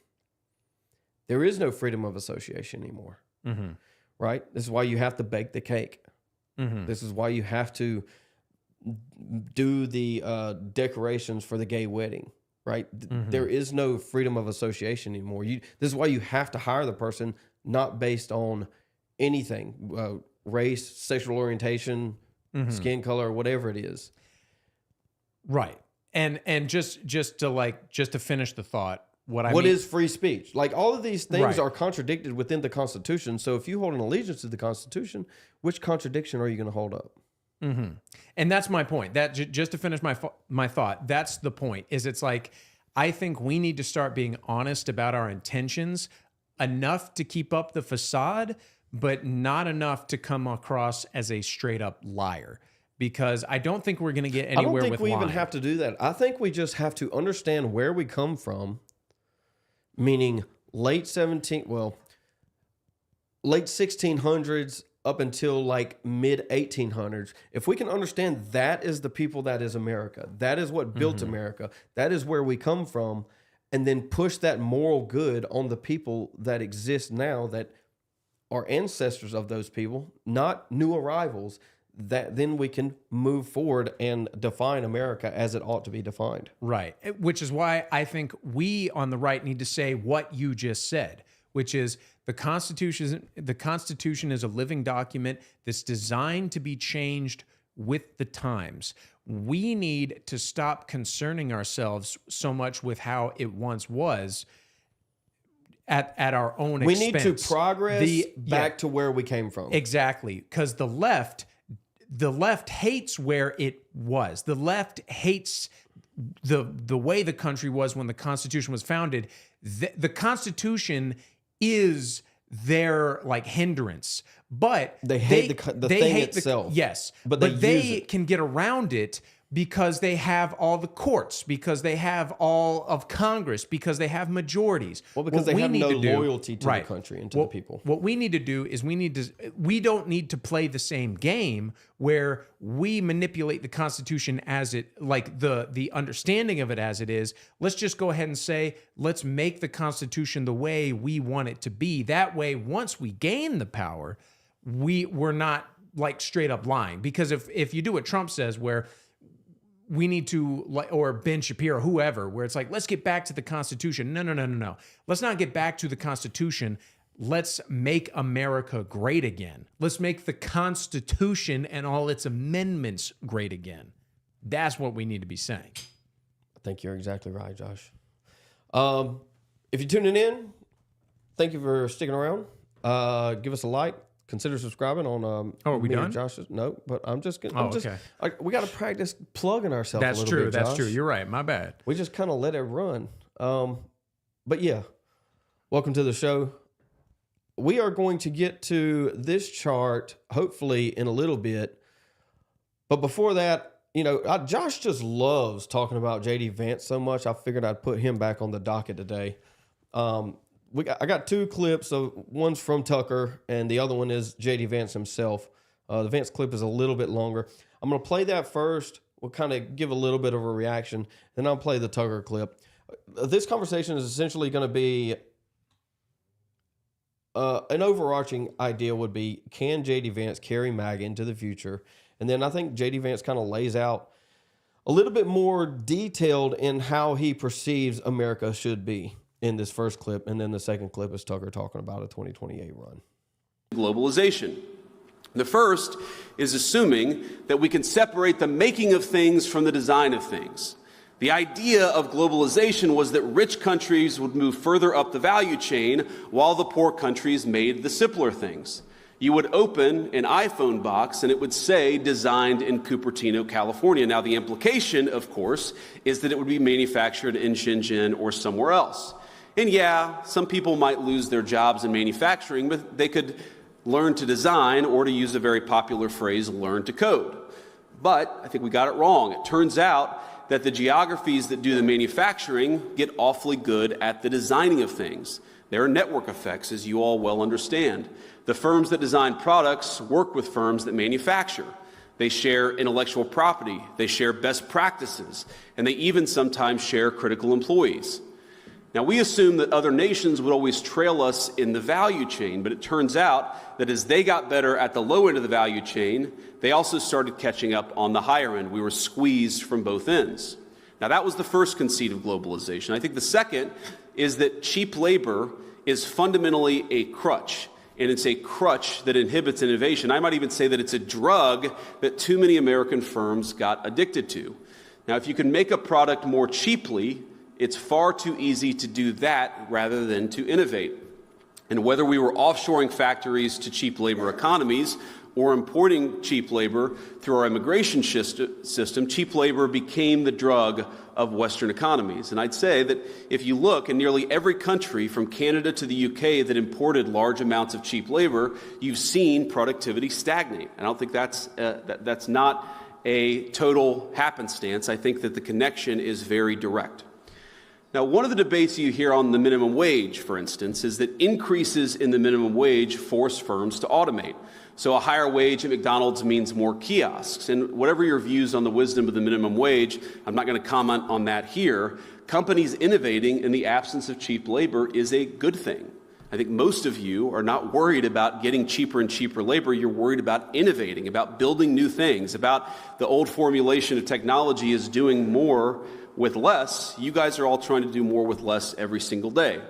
There is no freedom of association anymore, right? This is why you have to bake the cake. This is why you have to do the decorations for the gay wedding, right? There is no freedom of association anymore. This is why you have to hire the person not based on anything, race, sexual orientation, skin color, whatever it is. Right. And just to finish the thought, what is free speech? Like, all of these things are contradicted within the Constitution. So if you hold an allegiance to the Constitution, which contradiction are you going to hold up? And that's my point. That just to finish my thought, that's the point. Is it's like, I think we need to start being honest about our intentions, enough to keep up the facade, but not enough to come across as a straight up liar. Because I don't think we're going to get anywhere with lying. I don't think we even have to do that. I think we just have to understand where we come from, meaning late 1600s up until like mid 1800s. If we can understand that is the people that is America, that is what built America, that is where we come from, and then push that moral good on the people that exist now, that are ancestors of those people, not new arrivals, that then we can move forward and define America as it ought to be defined. Right. Which is why I think we on the right need to say what you just said, which is the Constitution is a living document that's designed to be changed with the times. We need to stop concerning ourselves so much with how it once was at our own expense. We need to progress back to where we came from. Exactly. Because the left hates where it was. The left hates the way the country was when the Constitution was founded. The Constitution is their like hindrance, but They hate the thing itself. Yes, but but they use they it. can get around it because they have all the courts, because they have all of Congress, because they have majorities. Well, because What they we have need no to do- loyalty to the country and to the people. What we need to do is we don't need to play the same game where we manipulate the Constitution as it, like the understanding of it as it is. Let's just go ahead and say, let's make the Constitution the way we want it to be. That way, once we gain the power, we're not like straight up lying. Because if you do what Trump says, where we need to, or Ben Shapiro, whoever, where it's like, let's get back to the Constitution. No. Let's not get back to the Constitution. Let's make America great again. Let's make the Constitution and all its amendments great again. That's what we need to be saying. I think you're exactly right, Josh. If you're tuning in, thank you for sticking around. Give us a like. Consider subscribing on. Are we me and done? Josh's. No, but I'm just gonna. Okay. We got to practice plugging ourselves. That's a little true. bit, That's Josh. true. You're right. My bad. We just kind of let it run. But yeah, welcome to the show. We are going to get to this chart hopefully in a little bit. But before that, Josh just loves talking about JD Vance so much. I figured I'd put him back on the docket today. I got two clips. So one's from Tucker, and the other one is JD Vance himself. The Vance clip is a little bit longer. I'm going to play that first. We'll kind of give a little bit of a reaction. Then I'll play the Tucker clip. This conversation is essentially going to be an overarching idea would be, can JD Vance carry MAGA into the future? And then I think JD Vance kind of lays out a little bit more detailed in how he perceives America should be in this first clip. And then the second clip is Tucker talking about a 2028 run. Globalization. The first is assuming that we can separate the making of things from the design of things. The idea of globalization was that rich countries would move further up the value chain while the poor countries made the simpler things. You would open an iPhone box and it would say designed in Cupertino, California. Now the implication, of course, is that it would be manufactured in Shenzhen or somewhere else. And yeah, some people might lose their jobs in manufacturing, but they could learn to design, or to use a very popular phrase, learn to code. But I think we got it wrong. It turns out that the geographies that do the manufacturing get awfully good at the designing of things. There are network effects, as you all well understand. The firms that design products work with firms that manufacture. They share intellectual property, they share best practices, and they even sometimes share critical employees. Now, we assume that other nations would always trail us in the value chain, but it turns out that as they got better at the low end of the value chain, they also started catching up on the higher end. We were squeezed from both ends. Now, that was the first conceit of globalization. I think the second is that cheap labor is fundamentally a crutch, and it's a crutch that inhibits innovation. I might even say that it's a drug that too many American firms got addicted to. Now, if you can make a product more cheaply, it's far too easy to do that rather than to innovate. And whether we were offshoring factories to cheap labor economies or importing cheap labor through our immigration system, cheap labor became the drug of Western economies. And I'd say that if you look in nearly every country from Canada to the UK that imported large amounts of cheap labor, you've seen productivity stagnate. And I don't think that's not a total happenstance. I think that the connection is very direct. Now, one of the debates you hear on the minimum wage, for instance, is that increases in the minimum wage force firms to automate. So a higher wage at McDonald's means more kiosks. And whatever your views on the wisdom of the minimum wage, I'm not going to comment on that here. Companies innovating in the absence of cheap labor is a good thing. I think most of you are not worried about getting cheaper and cheaper labor. You're worried about innovating, about building new things, about the old formulation of technology is doing more with less. You guys are all trying to do more with less every single day.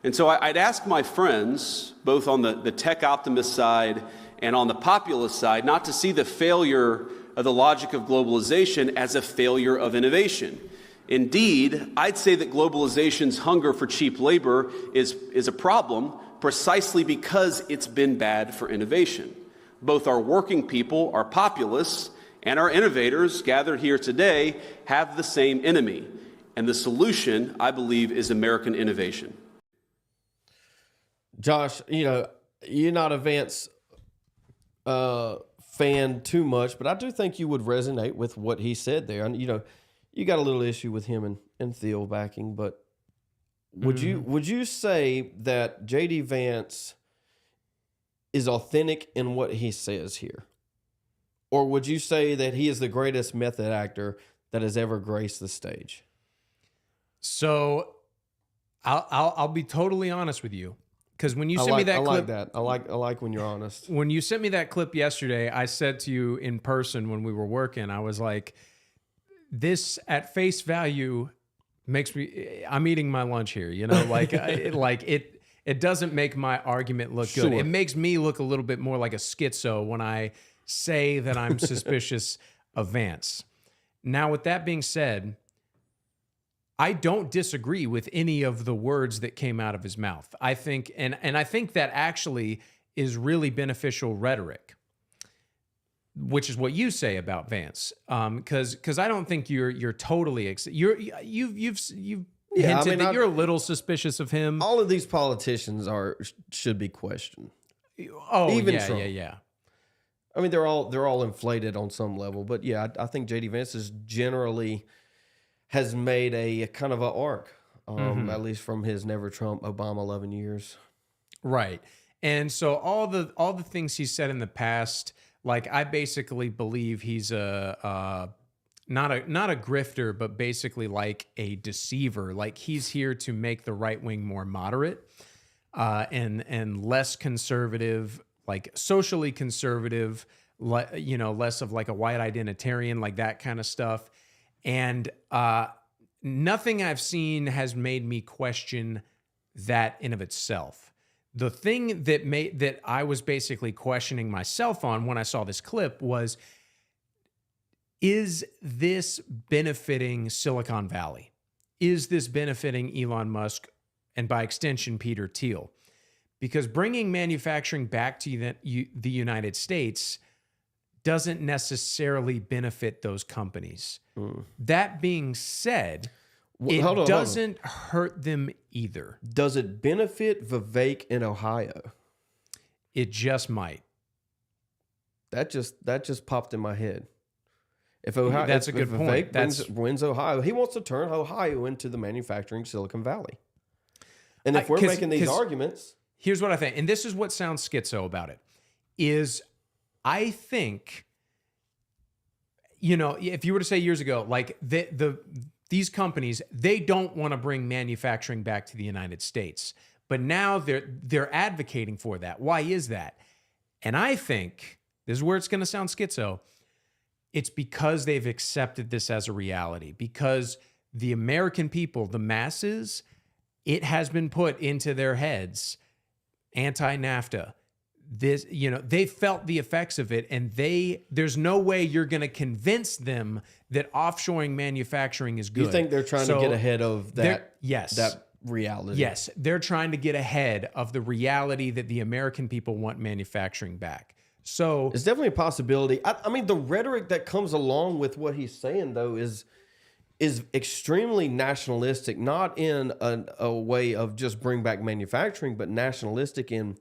And so I'd ask my friends, both on the tech optimist side and on the populist side, not to see the failure of the logic of globalization as a failure of innovation. Indeed, I'd say that globalization's hunger for cheap labor is a problem precisely because it's been bad for innovation. Both our working people, our populists, and our innovators gathered here today have the same enemy. And the solution, I believe, is American innovation. Josh, you're not a Vance fan too much, but I do think you would resonate with what he said there. And you got a little issue with him and Thiel backing, but would you say that JD Vance is authentic in what he says here? Or would you say that he is the greatest method actor that has ever graced the stage? So I'll be totally honest with you. Because when you sent me that clip, I like that. I like when you're honest. When you sent me that clip yesterday, I said to you in person when we were working, I was like, this at face value makes me, I'm eating my lunch here, it doesn't make my argument look good. Sure. It makes me look a little bit more like a schizo when I say that I'm suspicious of Vance. Now, with that being said, I don't disagree with any of the words that came out of his mouth. I think, and I think that actually is really beneficial rhetoric, which is what you say about Vance. Because I don't think you're totally you've hinted that you're a little suspicious of him. All of these politicians should be questioned. Oh, even yeah, Trump. yeah. I mean, they're all inflated on some level, but yeah, I think JD Vance is generally has made a kind of an arc, at least from his never Trump Obama 11 years. Right. And so all the things he said in the past, like I basically believe he's not a grifter, but basically like a deceiver. Like he's here to make the right wing more moderate and less conservative, like socially conservative, less of like a white identitarian, like that kind of stuff. And nothing I've seen has made me question that in of itself. The thing that I was basically questioning myself on when I saw this clip was, is this benefiting Silicon Valley? Is this benefiting Elon Musk and by extension, Peter Thiel? Because bringing manufacturing back to the United States doesn't necessarily benefit those companies. That being said, it doesn't hurt them either. Does it benefit Vivek in Ohio? It just might. That just popped in my head. If Ohio, that's a good point. Vivek wins Ohio, he wants to turn Ohio into the manufacturing Silicon Valley. And if we're making these arguments, here's what I think, and this is what sounds schizo about it, is I think, if you were to say years ago, like these companies, they don't want to bring manufacturing back to the United States, but now they're advocating for that. Why is that? And I think this is where it's going to sound schizo. It's because they've accepted this as a reality, because the American people, the masses, it has been put into their heads, anti-NAFTA. This, they felt the effects of it, and there's no way you're going to convince them that offshoring manufacturing is good. You think they're trying to get ahead of that? Yes. That reality. Yes. They're trying to get ahead of the reality that the American people want manufacturing back. So it's definitely a possibility. I mean, the rhetoric that comes along with what he's saying, though, is extremely nationalistic, not in a way of just bring back manufacturing, but nationalistic in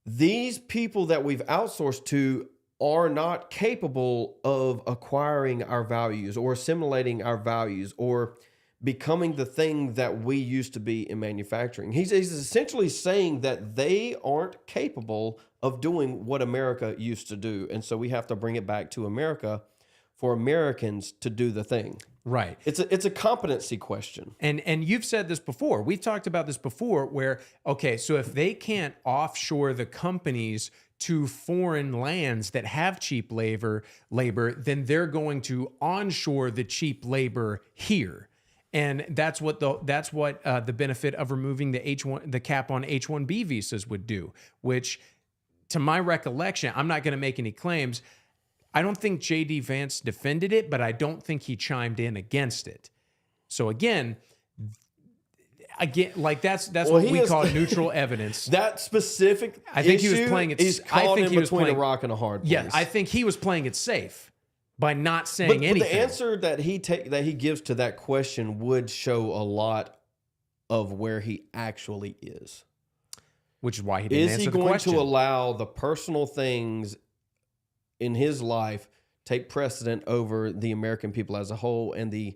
these people that we've outsourced to are not capable of acquiring our values or assimilating our values or becoming the thing that we used to be in manufacturing. He's essentially saying that they aren't capable of doing what America used to do. And so we have to bring it back to America for Americans to do the thing. Right. It's a competency question. And you've said this before. We've talked about this before where, okay, so if they can't offshore the companies to foreign lands that have cheap labor, then they're going to onshore the cheap labor here. And that's what the benefit of removing the cap on H-1B visas would do, which to my recollection, I'm not going to make any claims. I don't think JD Vance defended it, but I don't think he chimed in against it. So again, like that's what we call neutral evidence. That specific I think issue he was playing it. is caught in between a rock and a hard place. Yeah, I think he was playing it safe by not saying anything. But the answer that he gives to that question would show a lot of where he actually is. which is why he didn't Is answer he the going question. to allow the personal things in his life take precedent over the American people as a whole and the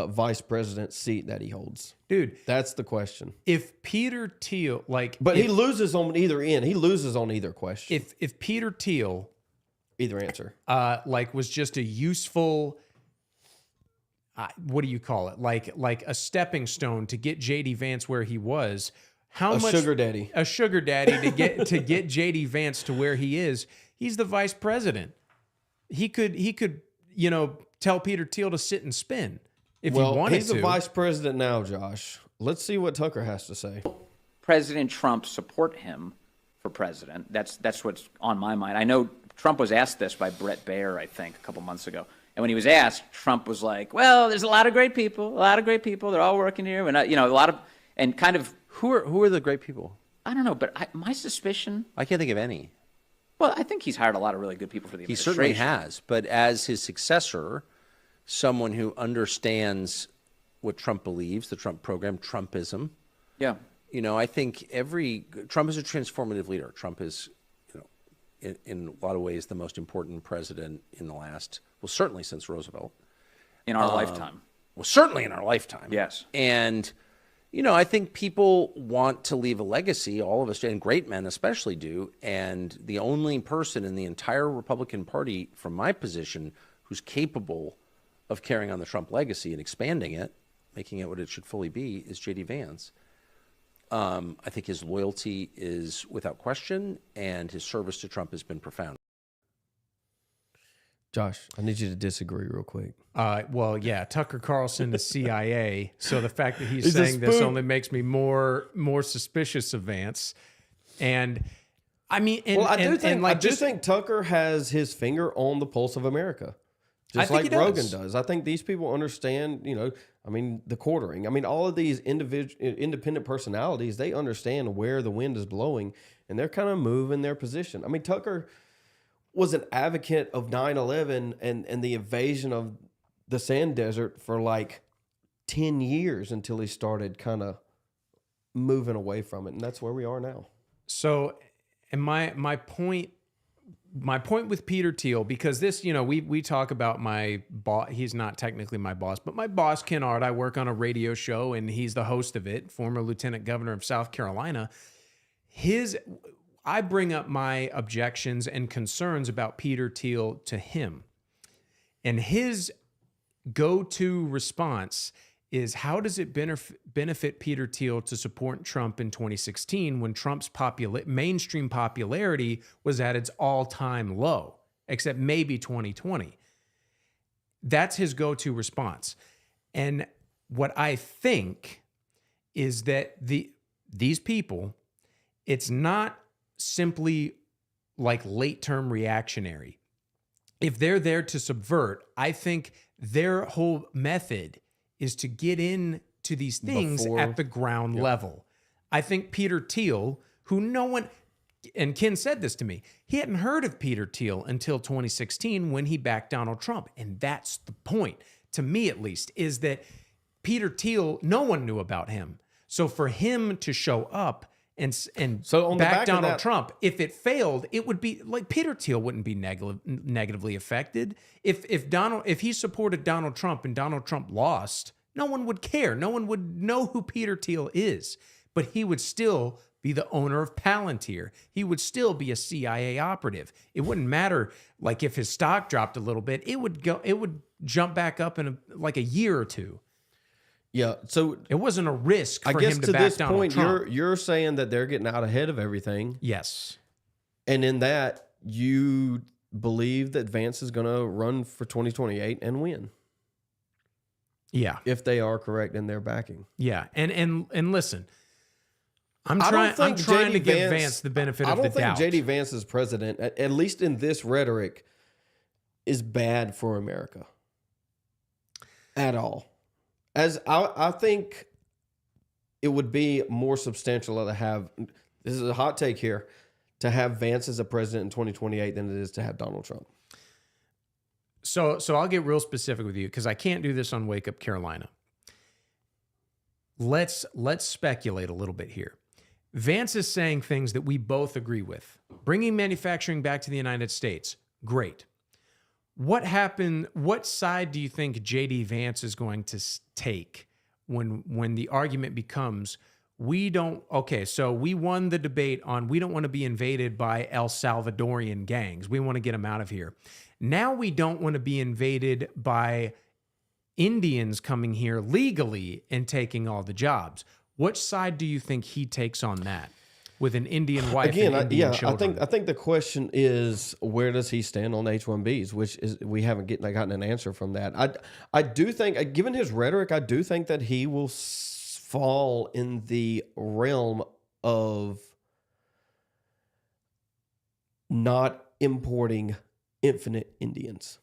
vice president seat that he holds? Dude, that's the question. If Peter Thiel, but he loses on either end. He loses on either question. If Peter Thiel, either answer, was just a useful, what do you call it? Like a stepping stone to get JD Vance where he was. How much sugar daddy? A sugar daddy to get JD Vance to where he is. He's the vice president. He could tell Peter Thiel to sit and spin if he wanted to. He's the vice president now, Josh. Let's see what Tucker has to say. President Trump support him for president? That's what's on my mind. I know Trump was asked this by Brett Baer, I think, a couple months ago. And when he was asked, Trump was like, "Well, there's a lot of great people. They're all working here, and a lot of and kind of." Who are the great people? I don't know, but my suspicion. I can't think of any. Well, I think he's hired a lot of really good people for the administration. He certainly has, but as his successor, someone who understands what Trump believes, the Trump program, Trumpism. Yeah. I think Trump is a transformative leader. Trump is, in a lot of ways, the most important president in the last, certainly since Roosevelt. In our lifetime. Well, certainly in our lifetime. Yes. And, I think people want to leave a legacy, all of us, and great men especially do, and the only person in the entire Republican Party, from my position, who's capable of carrying on the Trump legacy and expanding it, making it what it should fully be, is J.D. Vance. I think his loyalty is without question, and his service to Trump has been profound. Josh, I need you to disagree real quick. Well, yeah, Tucker Carlson, the CIA. So the fact that he's saying this only makes me more suspicious of Vance. And I mean, I do think Tucker has his finger on the pulse of America, just like Rogan does. I think these people understand. The quartering. All of these independent personalities, they understand where the wind is blowing, and they're kind of moving their position. Tucker was an advocate of 9/11 and the invasion of the sand desert for like 10 years until he started kind of moving away from it. And that's where we are now. So, and my point with Peter Thiel, because this, we talk about my boss, he's not technically my boss, but my boss, Ken Art, I work on a radio show and he's the host of it, former Lieutenant Governor of South Carolina. I bring up my objections and concerns about Peter Thiel to him. And his go-to response is, how does it benefit Peter Thiel to support Trump in 2016 when Trump's mainstream popularity was at its all-time low, except maybe 2020? That's his go-to response. And what I think is that these people, it's not simply like late-term reactionary. If they're there to subvert, I think their whole method is to get into these things at the ground level. I think Peter Thiel, who no one, and Ken said this to me, he hadn't heard of Peter Thiel until 2016 when he backed Donald Trump. And that's the point, to me at least, is that Peter Thiel, no one knew about him. So for him to show up and so on back Donald Trump, if it failed, it would be like Peter Thiel wouldn't be negatively affected. If he supported Donald Trump and Donald Trump lost, no one would care. No one would know who Peter Thiel is, but he would still be the owner of Palantir. He would still be a CIA operative. It wouldn't matter, like if his stock dropped a little bit, it would jump back up in a year or two. Yeah, so it wasn't a risk for him to back this Donald point, Trump. You're saying that they're getting out ahead of everything. Yes. And in that, you believe that Vance is going to run for 2028 and win. Yeah. If they are correct in their backing. Yeah. And listen, I'm trying to give Vance the benefit of the doubt. I don't think J.D. Vance's president, at least in this rhetoric, is bad for America. At all. As I think it would be more substantial to have, this is a hot take here, to have Vance as a president in 2028 than it is to have Donald Trump. So I'll get real specific with you because I can't do this on Wake Up Carolina. Let's speculate a little bit here. Vance is saying things that we both agree with. Bringing manufacturing back to the United States, great. What happened? What side do you think J.D. Vance is going to take when the argument becomes, so we won the debate on we don't want to be invaded by El Salvadorian gangs. We want to get them out of here. Now we don't want to be invaded by Indians coming here legally and taking all the jobs. Which side do you think he takes on that with an Indian wife and Indian children? I think the question is, where does he stand on H-1Bs, which is we haven't gotten an answer from that. I do think, given his rhetoric, I do think that he will fall in the realm of not importing infinite Indians.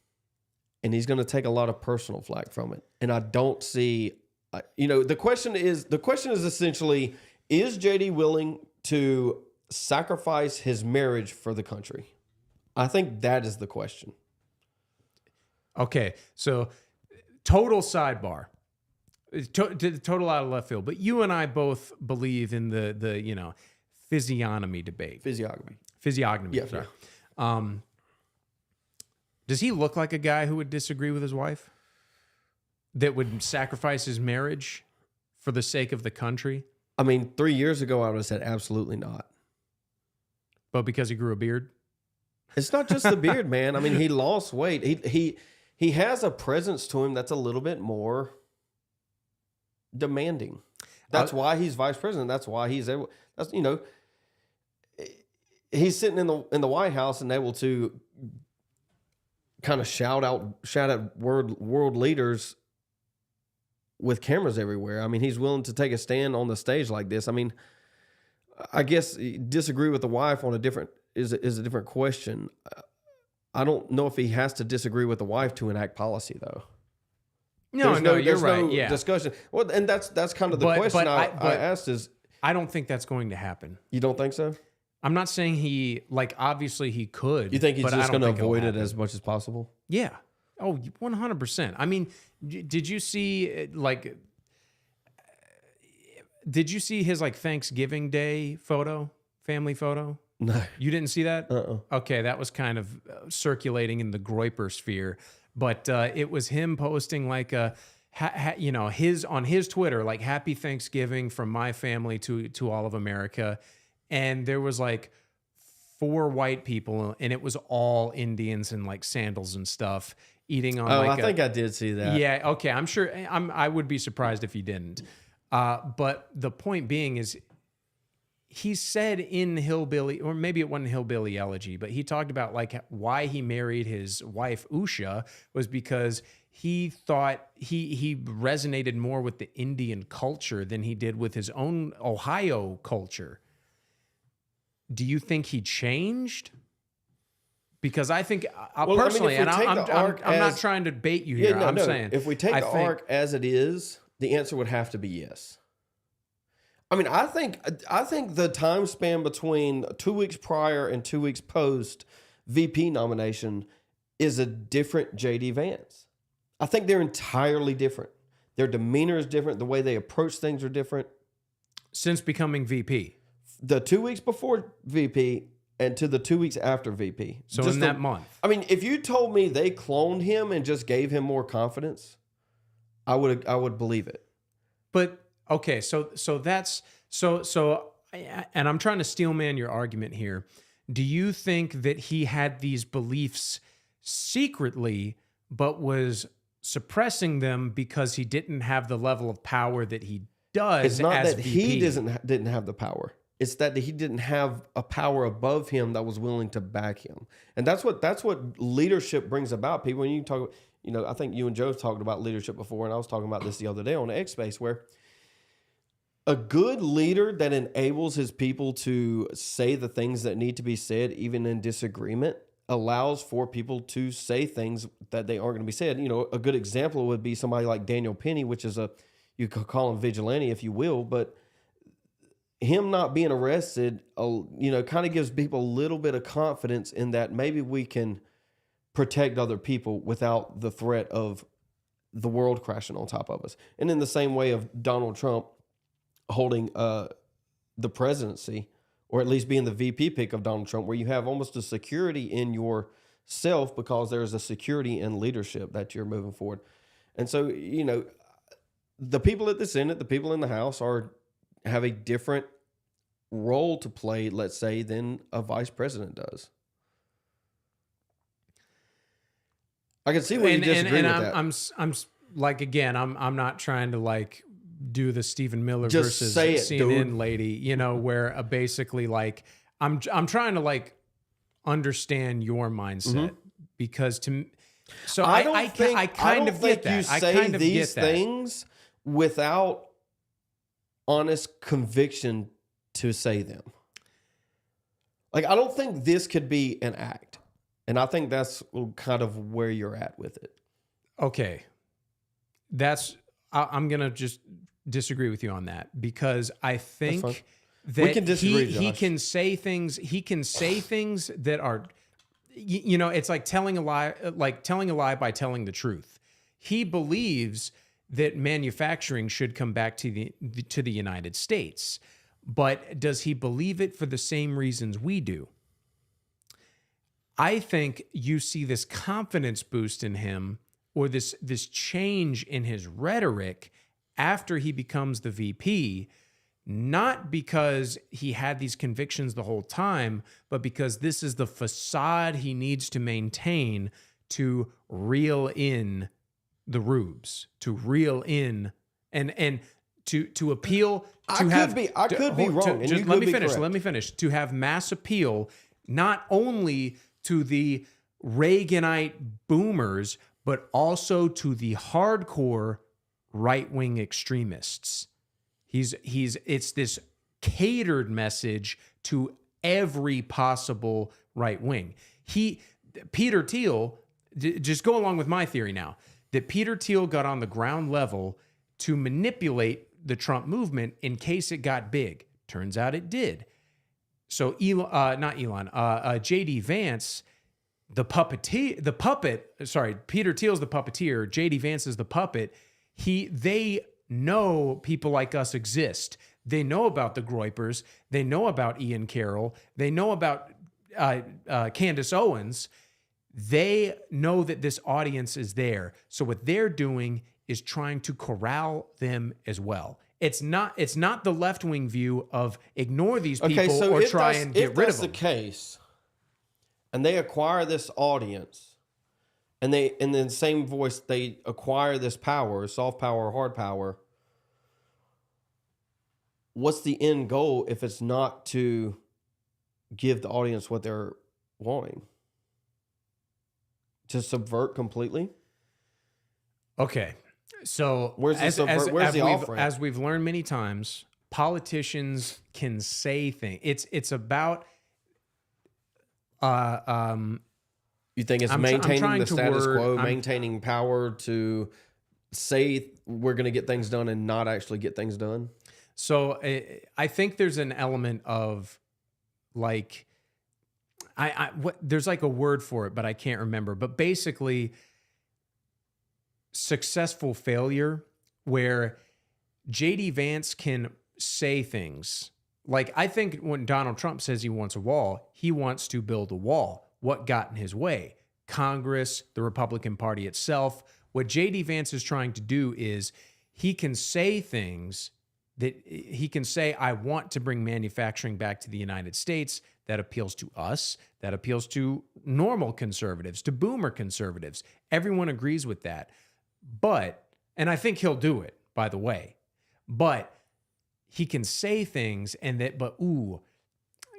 And he's going to take a lot of personal flack from it. And I don't see, the question is essentially, is JD willing to sacrifice his marriage for the country? I think that is the question. Okay, so total sidebar, total out of left field. But you and I both believe in the physiognomy debate. Physiognomy. Yeah, sorry. yeah. Does he look like a guy who would disagree with his wife? That would sacrifice his marriage for the sake of the country? I mean, 3 years ago, I would have said absolutely not. But because he grew a beard? It's not just the beard, man. I mean, he lost weight. He has a presence to him that's a little bit more demanding. That's why he's vice president. That's why he's able. That's he's sitting in the White House and able to kind of shout at world leaders with cameras everywhere. I mean, he's willing to take a stand on the stage like this. I mean, I guess disagree with the wife on a different is a different question. I don't know if he has to disagree with the wife to enact policy, though. You're right. Yeah, discussion. Well, and that's kind of the question I asked is. I don't think that's going to happen. You don't think so? I'm not saying obviously he could. You think he's just going to avoid it as much as possible? Yeah. Oh, 100%. I mean, did you see did you see his Thanksgiving Day family photo? No. You didn't see that? Uh-uh. Okay, that was kind of circulating in the Groyper sphere, but it was him posting his on his Twitter, Happy Thanksgiving from my family to all of America. And there was 4 white people, and it was all Indians in sandals and stuff eating on. I think I did see that. Yeah. Okay. I'm sure. I would be surprised if he didn't. But the point being is, he said in Hillbilly, or maybe it wasn't Hillbilly Elegy, but he talked about why he married his wife Usha was because he thought he resonated more with the Indian culture than he did with his own Ohio culture. Do you think he changed? Because I think personally, and I'm not trying to bait you here. I'm saying if we take the arc as it is, the answer would have to be yes. I mean, I think the time span between 2 weeks prior and 2 weeks post VP nomination is a different JD Vance. I think they're entirely different. Their demeanor is different. The way they approach things are different. Since becoming VP. The 2 weeks before VP and to the 2 weeks after VP. So just in that month. I mean, if you told me they cloned him and just gave him more confidence, I would believe it. But okay, so that's and I'm trying to steelman your argument here. Do you think that he had these beliefs secretly, but was suppressing them because he didn't have the level of power that he does? It's not as that VP? He didn't have the power. It's that he didn't have a power above him that was willing to back him. And that's what leadership brings about. People, when you talk, I think you and Joe talked about leadership before, and I was talking about this the other day on X Space, where a good leader that enables his people to say the things that need to be said, even in disagreement, allows for people to say things that they aren't going to be said. A good example would be somebody like Daniel Penny, which is you could call him vigilante if you will, but him not being arrested, kind of gives people a little bit of confidence in that maybe we can protect other people without the threat of the world crashing on top of us. And in the same way of Donald Trump holding the presidency, or at least being the VP pick of Donald Trump, where you have almost a security in yourself because there's a security in leadership that you're moving forward. And so, you know, the people at the Senate, the people in the House have a different role to play, let's say, than a vice president does. I can see where you disagree with that. I'm like, again, I'm not trying to like do the Stephen Miller Just versus say it, CNN dude. lady, you know, where basically like I'm trying to like understand your mindset because so I kind of get that. You say these things without honest conviction to say them. Like, I don't think this could be an act. And I think that's kind of where you're at with it. Okay. I'm going to just disagree with you on that because I think that we can disagree, he Josh. can say things that are, you know, it's like telling a lie by telling the truth. He believes that manufacturing should come back to the United States. But does he believe it for the same reasons we do? I think you see this confidence boost in him or this change in his rhetoric after he becomes the VP, not because he had these convictions the whole time, but because this is the facade he needs to maintain to reel in the rubes, to reel in and to appeal. I could be wrong. Let me finish. To have mass appeal, not only to the Reaganite boomers, but also to the hardcore right-wing extremists. It's this catered message to every possible right wing. Peter Thiel, just go along with my theory now, that Peter Thiel got on the ground level to manipulate the Trump movement in case it got big. Turns out it did. So J.D. Vance, Peter Thiel's the puppeteer, J.D. Vance is the puppet. They know people like us exist. They know about the Groypers. They know about Ian Carroll. They know about Candace Owens. They know that this audience is there. So what they're doing is trying to corral them as well. It's not the left-wing view of ignore these people or try and get rid of them. If that's the case, and they acquire this audience, and in the same voice they acquire this power, soft power or hard power, what's the end goal if it's not to give the audience what they're wanting? To subvert completely? Okay. So where's the off-ramp? As we've learned many times, politicians can say things. It's about you think it's maintaining the status quo, maintaining power to say we're going to get things done and not actually get things done? So I think there's an element of like there's like a word for it, but I can't remember. But basically, successful failure, where J.D. Vance can say things like, I think when Donald Trump says he wants a wall, he wants to build a wall. What got in his way? Congress, the Republican Party itself. What J.D. Vance is trying to do is he can say things that he can say, I want to bring manufacturing back to the United States. That appeals to us. That appeals to normal conservatives, to boomer conservatives. Everyone agrees with that. But, and I think he'll do it, by the way, but he can say things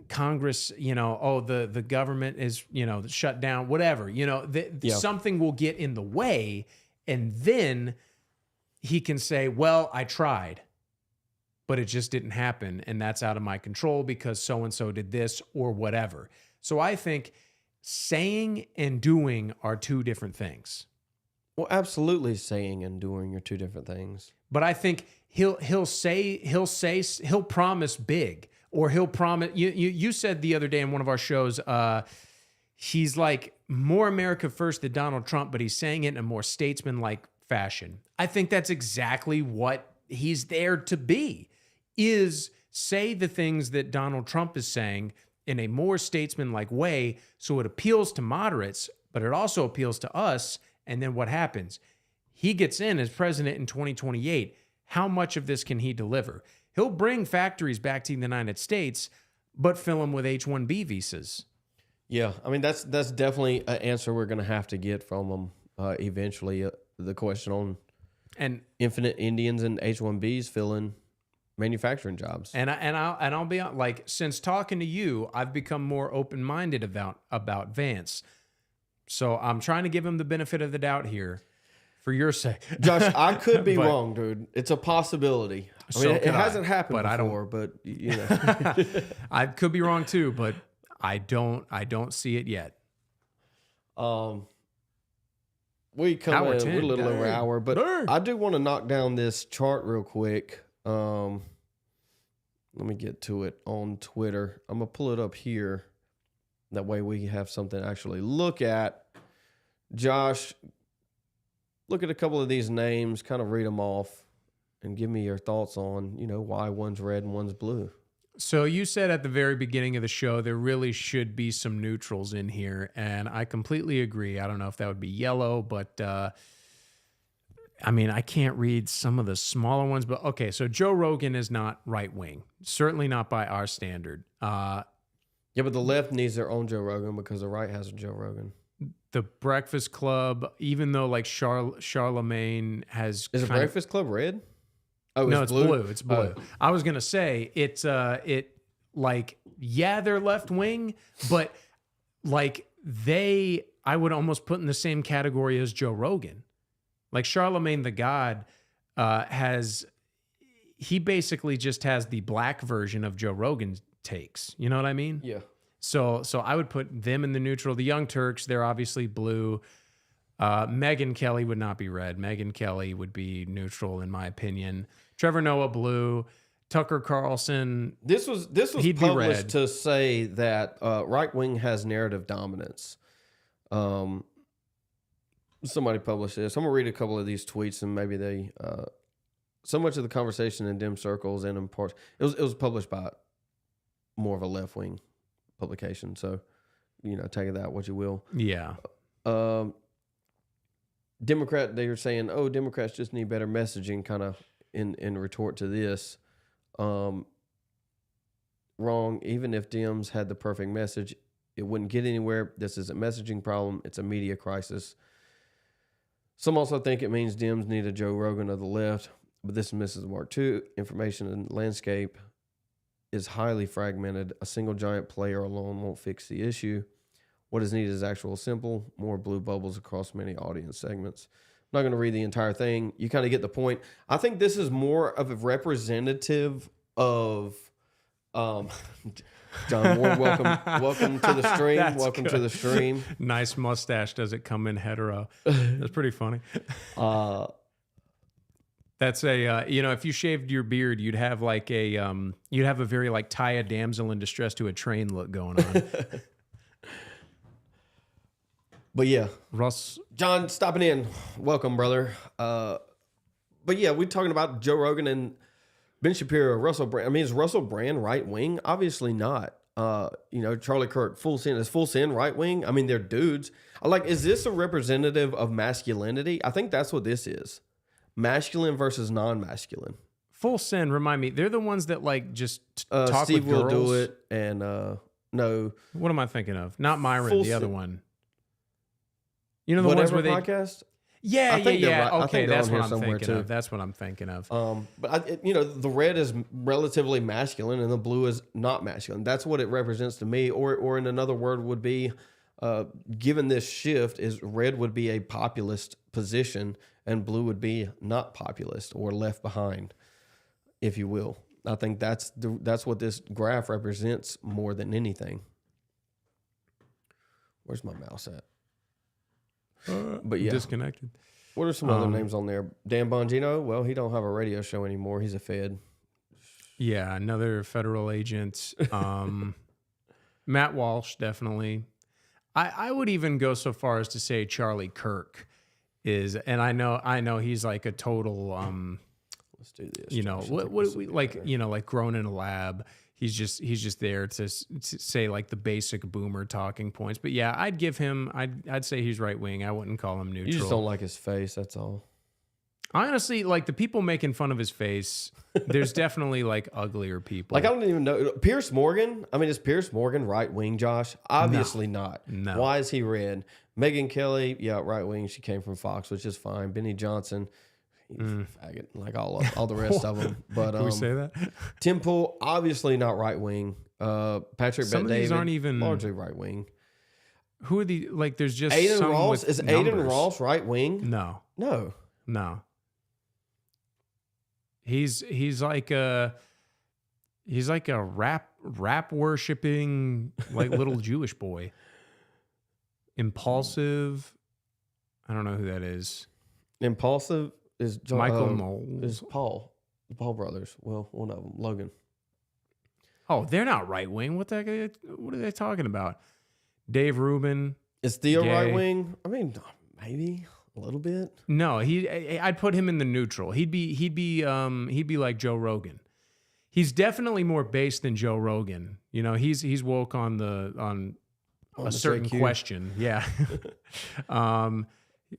Congress, the government is, shut down, whatever, something will get in the way. And then he can say, well, I tried, but it just didn't happen. And that's out of my control because so-and-so did this or whatever. So I think saying and doing are two different things. Well, absolutely, saying and doing are two different things. But I think he'll promise big, or he'll promise. You said the other day in one of our shows, he's like more America first than Donald Trump, but he's saying it in a more statesman-like fashion. I think that's exactly what he's there to be, is say the things that Donald Trump is saying in a more statesman-like way so it appeals to moderates, but it also appeals to us. And then what happens? He gets in as president in 2028. How much of this can he deliver? He'll bring factories back to the United States, but fill them with H-1B visas. Yeah, I mean, that's definitely an answer we're going to have to get from them eventually. The question on infinite Indians and H-1Bs filling manufacturing jobs. And I'll be honest, like, since talking to you, I've become more open-minded about Vance. So I'm trying to give him the benefit of the doubt here for your sake. Josh, I could be wrong, dude. It's a possibility. I mean, it hasn't happened before, but you know. I could be wrong too, but I don't see it yet. We come in, we're a little over an hour, but Dang. I do want to knock down this chart real quick. Let me get to it on Twitter. I'm gonna pull it up here. That way we have something to actually look at. Josh, look at a couple of these names, kind of read them off, and give me your thoughts on, you know, why one's red and one's blue. So you said at the very beginning of the show there really should be some neutrals in here, and I completely agree. I don't know if that would be yellow, but I mean, I can't read some of the smaller ones. But okay, so Joe Rogan is not right wing, certainly not by our standard. Yeah, but the left needs their own Joe Rogan because the right has a Joe Rogan. The Breakfast Club, even though like Charlemagne has is the Breakfast Club red? Oh, no, it's blue. blue. It's blue. Oh. I was gonna say it's like, yeah, they're left wing, but like I would almost put in the same category as Joe Rogan. Like Charlemagne the God he basically just has the black version of Joe Rogan's takes. You know what I mean? Yeah. So I would put them in the neutral. The Young Turks, they're obviously blue. Megyn Kelly would not be red. Megyn Kelly would be neutral, in my opinion. Trevor Noah, blue. Tucker Carlson. This was he'd be published red. to say that right wing has narrative dominance. Somebody published this. I'm gonna read a couple of these tweets, and maybe they. So much of the conversation in dim circles and in parts. It was published by more of a left wing publication. So, you know, take that what you will. Yeah. Democrat, they were saying, oh, Democrats just need better messaging, kind of in retort to this. Wrong. Even if Dems had the perfect message, it wouldn't get anywhere. This is a messaging problem. It's a media crisis. Some also think it means Dems need a Joe Rogan of the left, but this misses the mark too. Information and landscape is highly fragmented. A single giant player alone won't fix the issue. What is needed is actual simple, more blue bubbles across many audience segments. I'm not going to read the entire thing. You kind of get the point. I think this is more of a representative of John Moore. Welcome to the stream. Welcome to the stream. Nice mustache. Does it come in hetero? That's pretty funny. That's a if you shaved your beard, you'd have like a very like tie a damsel in distress to a train look going on. But yeah, Russ, John, stopping in. Welcome, brother. But yeah, we're talking about Joe Rogan and Ben Shapiro, Russell Brand. I mean, is Russell Brand right wing? Obviously not. Charlie Kirk, full sin right wing. I mean, they're dudes. Is this a representative of masculinity? I think that's what this is. Masculine versus non-masculine. Full Sin, remind me, they're the ones that like just talk Steve with girls. will do it, and no. What am I thinking of? Not Myron, Full the other Sin. one. You know the Whatever ones where podcast? Yeah. I think they're right. I Okay, think they're that's on here what I'm somewhere, thinking too. of. That's what I'm thinking of. But the red is relatively masculine, and the blue is not masculine. That's what it represents to me. Or in another word would be, given this shift, is red would be a populist position, and blue would be not populist or left behind, if you will. I think that's what this graph represents more than anything. Where's my mouse at? But yeah, Disconnected. What are some other names on there? Dan Bongino? Well, he don't have a radio show anymore. He's a Fed. Yeah, another federal agent. Matt Walsh, definitely. I would even go so far as to say Charlie Kirk is, and I know he's like a total Let's do this. You know, Josh. what we like, you know, like grown in a lab. He's just there to say like the basic boomer talking points. But yeah, I'd give him. I'd say he's right wing. I wouldn't call him neutral. You just don't like his face. That's all. Honestly, like the people making fun of his face, there's definitely like uglier people. Like I don't even know Pierce Morgan. I mean, is Pierce Morgan right wing, Josh? Obviously not. No. Why is he red? Megyn Kelly, yeah, right wing. She came from Fox, which is fine. Benny Johnson, he's a faggot, like all the rest of them. But Can we say that? Tim Pool, obviously not right wing. Patrick Some of Bet-David, these aren't even largely right wing. Who are the like? There's just Aiden some Ross with is numbers. Aiden Ross right wing? No, No. He's like a rap worshiping like little Jewish boy. Impulsive. I don't know who that is. Impulsive is Michael Knowles. Is Paul. The Paul brothers. Well, one of them, Logan. Oh, they're not right wing. What are they talking about? Dave Rubin. Is Theo gay. right wing? I mean, maybe a little bit. No, I'd put him in the neutral. He'd be like Joe Rogan. He's definitely more based than Joe Rogan. You know, he's woke on a certain JQ. question. Yeah.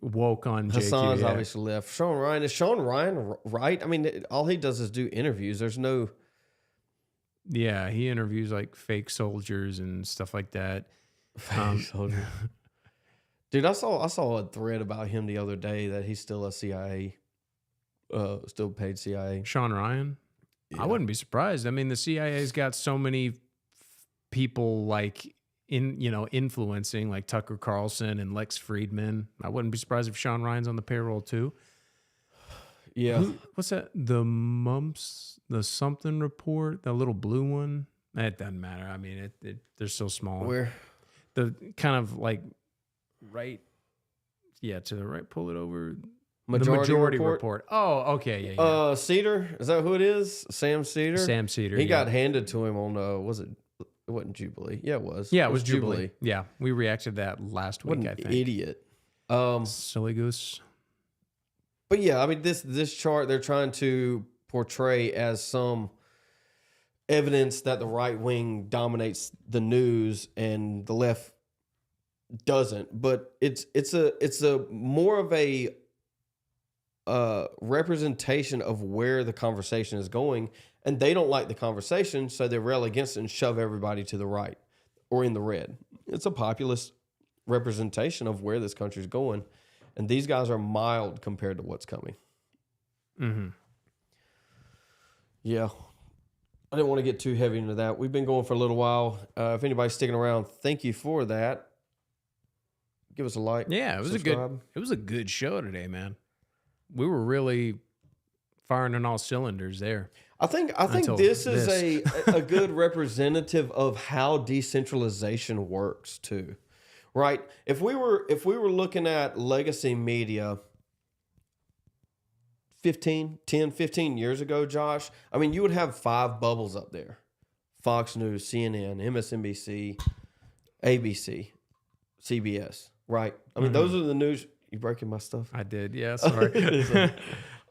Woke on Hassan's JQ. Yeah. obviously left. Sean Ryan. Is Sean Ryan right? I mean, all he does is do interviews. There's no. Yeah, he interviews like fake soldiers and stuff like that. Soldier. Dude, I saw a thread about him the other day that he's still a CIA, still paid CIA. Sean Ryan? Yeah. I wouldn't be surprised. I mean, the CIA's got so many people like influencing like Tucker Carlson and Lex Friedman. I wouldn't be surprised if Sean Ryan's on the payroll too. Yeah. What's that? The something report, that little blue one. It doesn't matter. I mean, they're so small. Where? The kind of like right. Yeah, to the right. Pull it over. Majority the report? report. Oh, okay. Yeah. Cedar. Is that who it is? Sam Cedar? Sam Cedar. He yeah. got handed to him on, it wasn't Jubilee. Yeah, it was. Yeah, it was Jubilee. Yeah, we reacted to that last week, What I an think. idiot. Silly goose. But yeah, I mean, this chart they're trying to portray as some evidence that the right wing dominates the news and the left doesn't. But it's a more of a representation of where the conversation is going, and they don't like the conversation, so they rail against it and shove everybody to the right or in the red. It's a populist representation of where this country's going, and these guys are mild compared to what's coming. Mm-hmm. Yeah. I didn't want to get too heavy into that. We've been going for a little while. If anybody's sticking around, thank you for that. Give us a like. Yeah, it was a good show today, man. We were really firing on all cylinders there. I think this is a good representative of how decentralization works too. Right? If we were looking at legacy media 15 years ago, Josh, I mean, you would have 5 bubbles up there. Fox News, CNN, MSNBC, ABC, CBS, right? I mean, those are the news. You breaking my stuff? I did, yeah, sorry.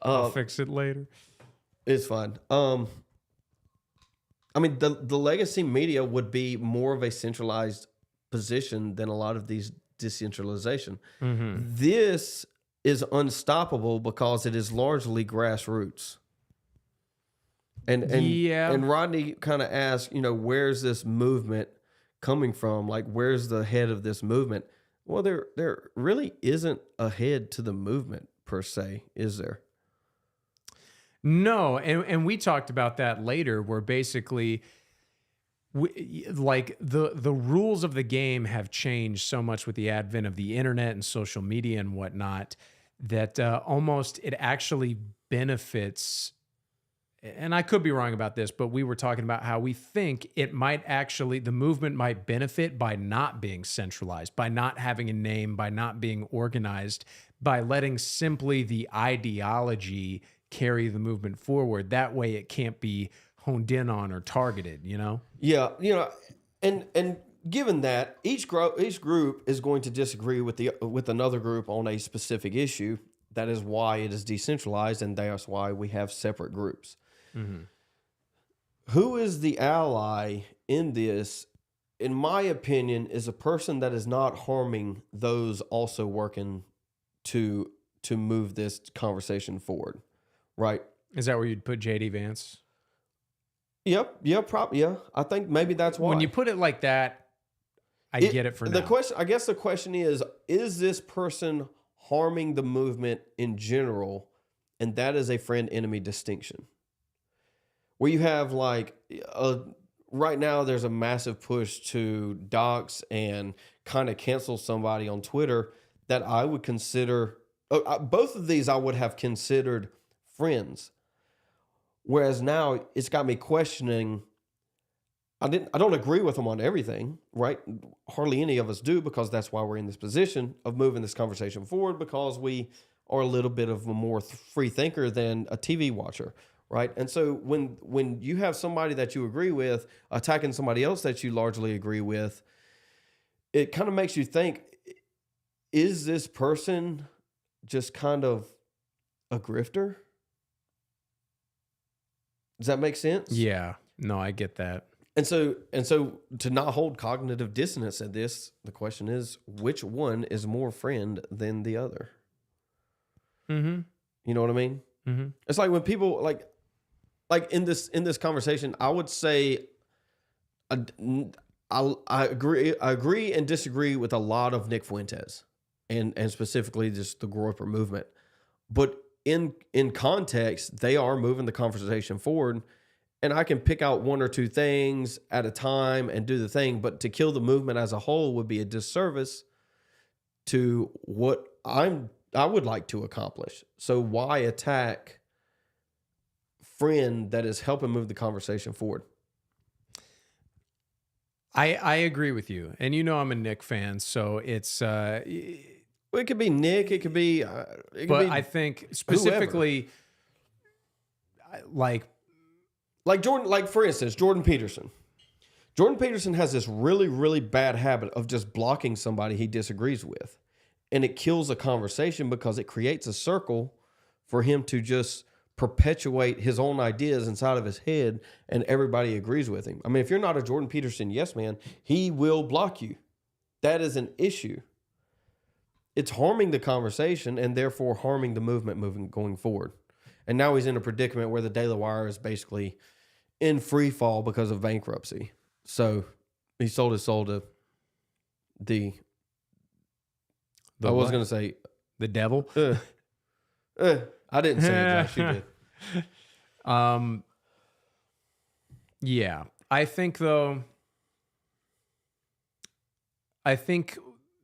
I'll fix it later. It's fine. I mean, the legacy media would be more of a centralized position than a lot of these decentralization. Mm-hmm. This is unstoppable because it is largely grassroots. And Rodney kind of asked, where's this movement coming from? Like, where's the head of this movement? Well, there really isn't a head to the movement per se, is there? No, and we talked about that later, where basically, the rules of the game have changed so much with the advent of the internet and social media and whatnot that almost it actually benefits. And I could be wrong about this, but we were talking about how we think the movement might benefit by not being centralized, by not having a name, by not being organized, by letting simply the ideology carry the movement forward. That way it can't be honed in on or targeted, Yeah, and given that each group is going to disagree with another group on a specific issue, That is why it is decentralized, and that's why we have separate groups. Who is the ally in this? In my opinion, is a person that is not harming those also working to move this conversation forward, right? Is that where you'd put JD Vance? Yep. Yeah. I think maybe that's why. When you put it like that, I get it for now. I guess the question is this person harming the movement in general? And that is a friend-enemy distinction. Where you have like, right now there's a massive push to dox and kind of cancel somebody on Twitter that I would consider, both of these I would have considered friends. Whereas now it's got me questioning, I don't agree with them on everything, right? Hardly any of us do, because that's why we're in this position of moving this conversation forward, because we are a little bit of a more free thinker than a TV watcher, right? And so when you have somebody that you agree with attacking somebody else that you largely agree with, it kind of makes you think, is this person just kind of a grifter? Does that make sense? Yeah. No, I get that. And so to not hold cognitive dissonance at this, the question is, which one is more friend than the other? Mm-hmm. You know what I mean? Mm-hmm. It's like when people like in this conversation, I would say I agree and disagree with a lot of Nick Fuentes and specifically just the Groyper movement. But in context, they are moving the conversation forward. And I can pick out one or two things at a time and do the thing, but to kill the movement as a whole would be a disservice to what I would like to accomplish. So why attack friend that is helping move the conversation forward? I agree with you, and you know I'm a Nick fan, so it's well, it could be Nick, it could be I think specifically like Jordan, like for instance, Jordan Peterson. Jordan Peterson has this really, really bad habit of just blocking somebody he disagrees with. And it kills a conversation because it creates a circle for him to just perpetuate his own ideas inside of his head, and everybody agrees with him. I mean, if you're not a Jordan Peterson yes man, he will block you. That is an issue. It's harming the conversation and therefore harming the movement going forward. And now he's in a predicament where the Daily Wire is basically in free fall because of bankruptcy. So he sold his soul to I was going to say the devil. I didn't say it, Josh. You did. Yeah. I think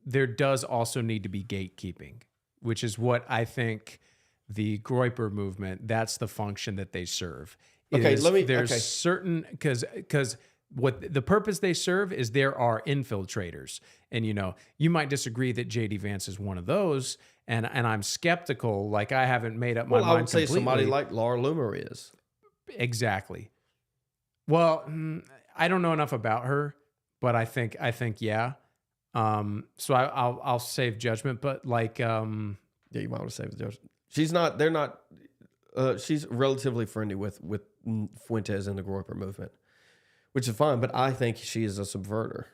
there does also need to be gatekeeping, which is what I think the Groyper movement, that's the function that they serve. Okay, certain, because what the purpose they serve is there are infiltrators. And, you might disagree that JD Vance is one of those. And I'm skeptical. Like, I haven't made up my mind I would say completely. somebody like Laura Loomer is. Exactly. Well, I don't know enough about her, but I think yeah. So I'll save judgment, but like, yeah, you might want to save the judgment. They're not, she's relatively friendly with Fuentes and the Groyper movement, which is fine, but I think she is a subverter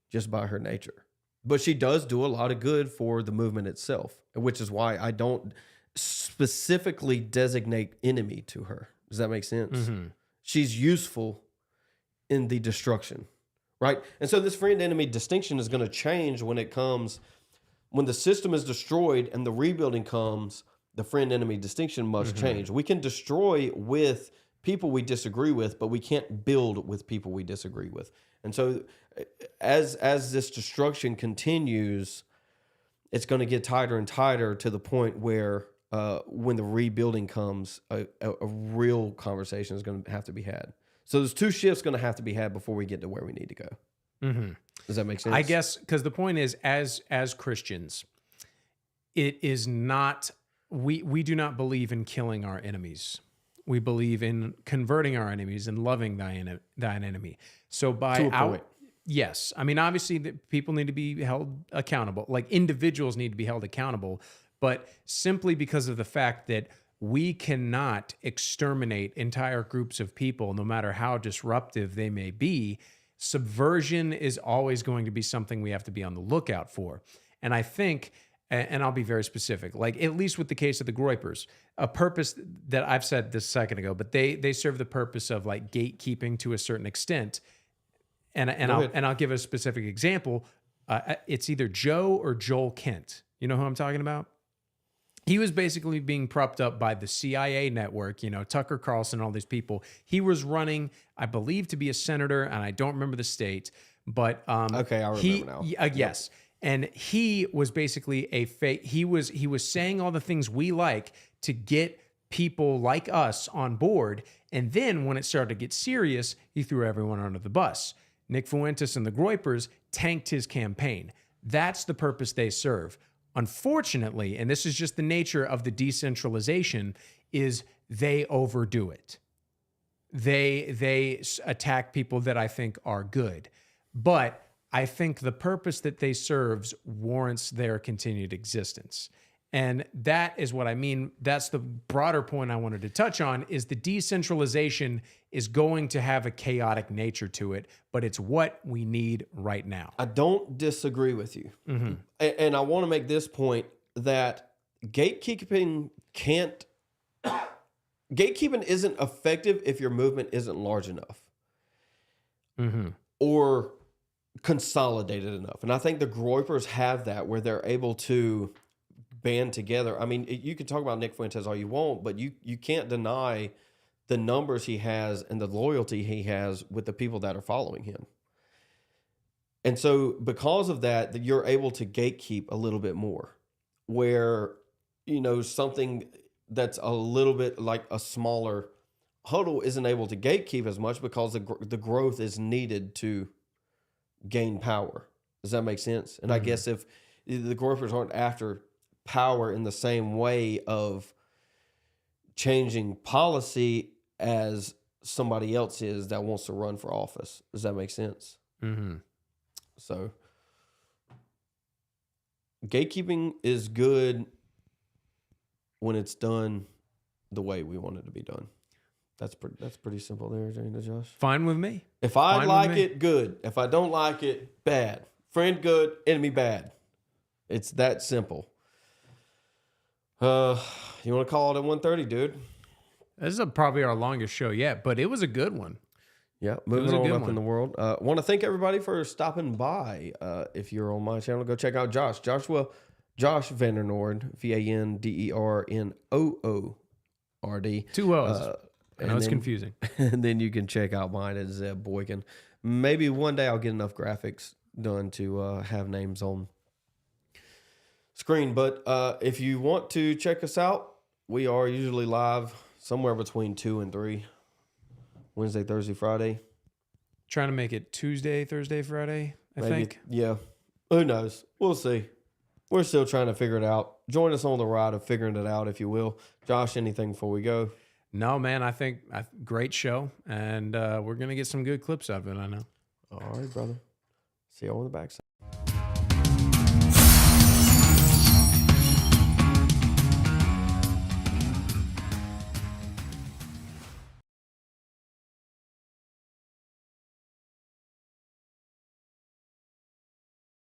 just by her nature. But she does do a lot of good for the movement itself, which is why I don't specifically designate enemy to her. Does that make sense? Mm-hmm. She's useful in the destruction, right? And so this friend-enemy distinction is going to change when the system is destroyed and the rebuilding comes. The friend-enemy distinction must change. We can destroy with people we disagree with, but we can't build with people we disagree with. And so as this destruction continues, it's going to get tighter and tighter to the point where when the rebuilding comes, a real conversation is going to have to be had. So there's two shifts going to have to be had before we get to where we need to go. Mm-hmm. Does that make sense? I guess, because the point is, as Christians, it is not... We do not believe in killing our enemies. We believe in converting our enemies and loving thine enemy. So by our... Yes. I mean, obviously, people need to be held accountable. Like, individuals need to be held accountable. but simply because of the fact that we cannot exterminate entire groups of people, no matter how disruptive they may be. Subversion is always going to be something we have to be on the lookout for. And I think, and I'll be very specific, like at least with the case of the Groypers, a purpose that I've said this a second ago, but they serve the purpose of like gatekeeping to a certain extent. And I'll give a specific example. It's either Joe or Joel Kent. You know who I'm talking about? He was basically being propped up by the CIA network, you know, Tucker Carlson, all these people. He was running, I believe, to be a senator, and I don't remember the state, but okay, I remember now. Yes, and he was basically a fake. He was saying all the things we like to get people like us on board, and then when it started to get serious, he threw everyone under the bus. Nick Fuentes and the Groypers tanked his campaign. That's the purpose they serve. Unfortunately, and this is just the nature of the decentralization, is they overdo it. They attack people that I think are good. But I think the purpose that they serve warrants their continued existence. And that is what I mean. That's the broader point I wanted to touch on, is the decentralization is going to have a chaotic nature to it, but it's what we need right now. I don't disagree with you. And I want to make this point that gatekeeping isn't effective if your movement isn't large enough or consolidated enough. And I think the Groypers have that, where they're able to band together. I mean, you can talk about Nick Fuentes all you want, but you can't deny the numbers he has and the loyalty he has with the people that are following him. And so because of that, you're able to gatekeep a little bit more, where, you know, something that's a little bit like a smaller huddle isn't able to gatekeep as much because the growth is needed to gain power. Does that make sense? And I guess if the Groypers aren't after power in the same way of changing policy as somebody else is that wants to run for office. Does that make sense? So gatekeeping is good when it's done the way we want it to be done. That's pretty simple there, Jane, Josh. Fine with me. If I like it, good. If I don't like it, bad. Friend good, enemy bad. It's that simple. You want to call it at 1:30, dude? This is probably our longest show yet, but it was a good one. Yeah, moving on up in the world. Want to thank everybody for stopping by. If you're on my channel, go check out Josh Vandernoord, VANDERNOORD. 2 O's. I know it's confusing. And then you can check out mine at Zeb Boykin. Maybe one day I'll get enough graphics done to have names on screen. But if you want to check us out, we are usually live somewhere between 2 and 3. Wednesday, Thursday, Friday. Trying to make it Tuesday, Thursday, Friday, I think. Yeah. Who knows? We'll see. We're still trying to figure it out. Join us on the ride of figuring it out, if you will. Josh, anything before we go? No, man, I think great show. And we're going to get some good clips out of it, I know. All right, brother. See you on the backside.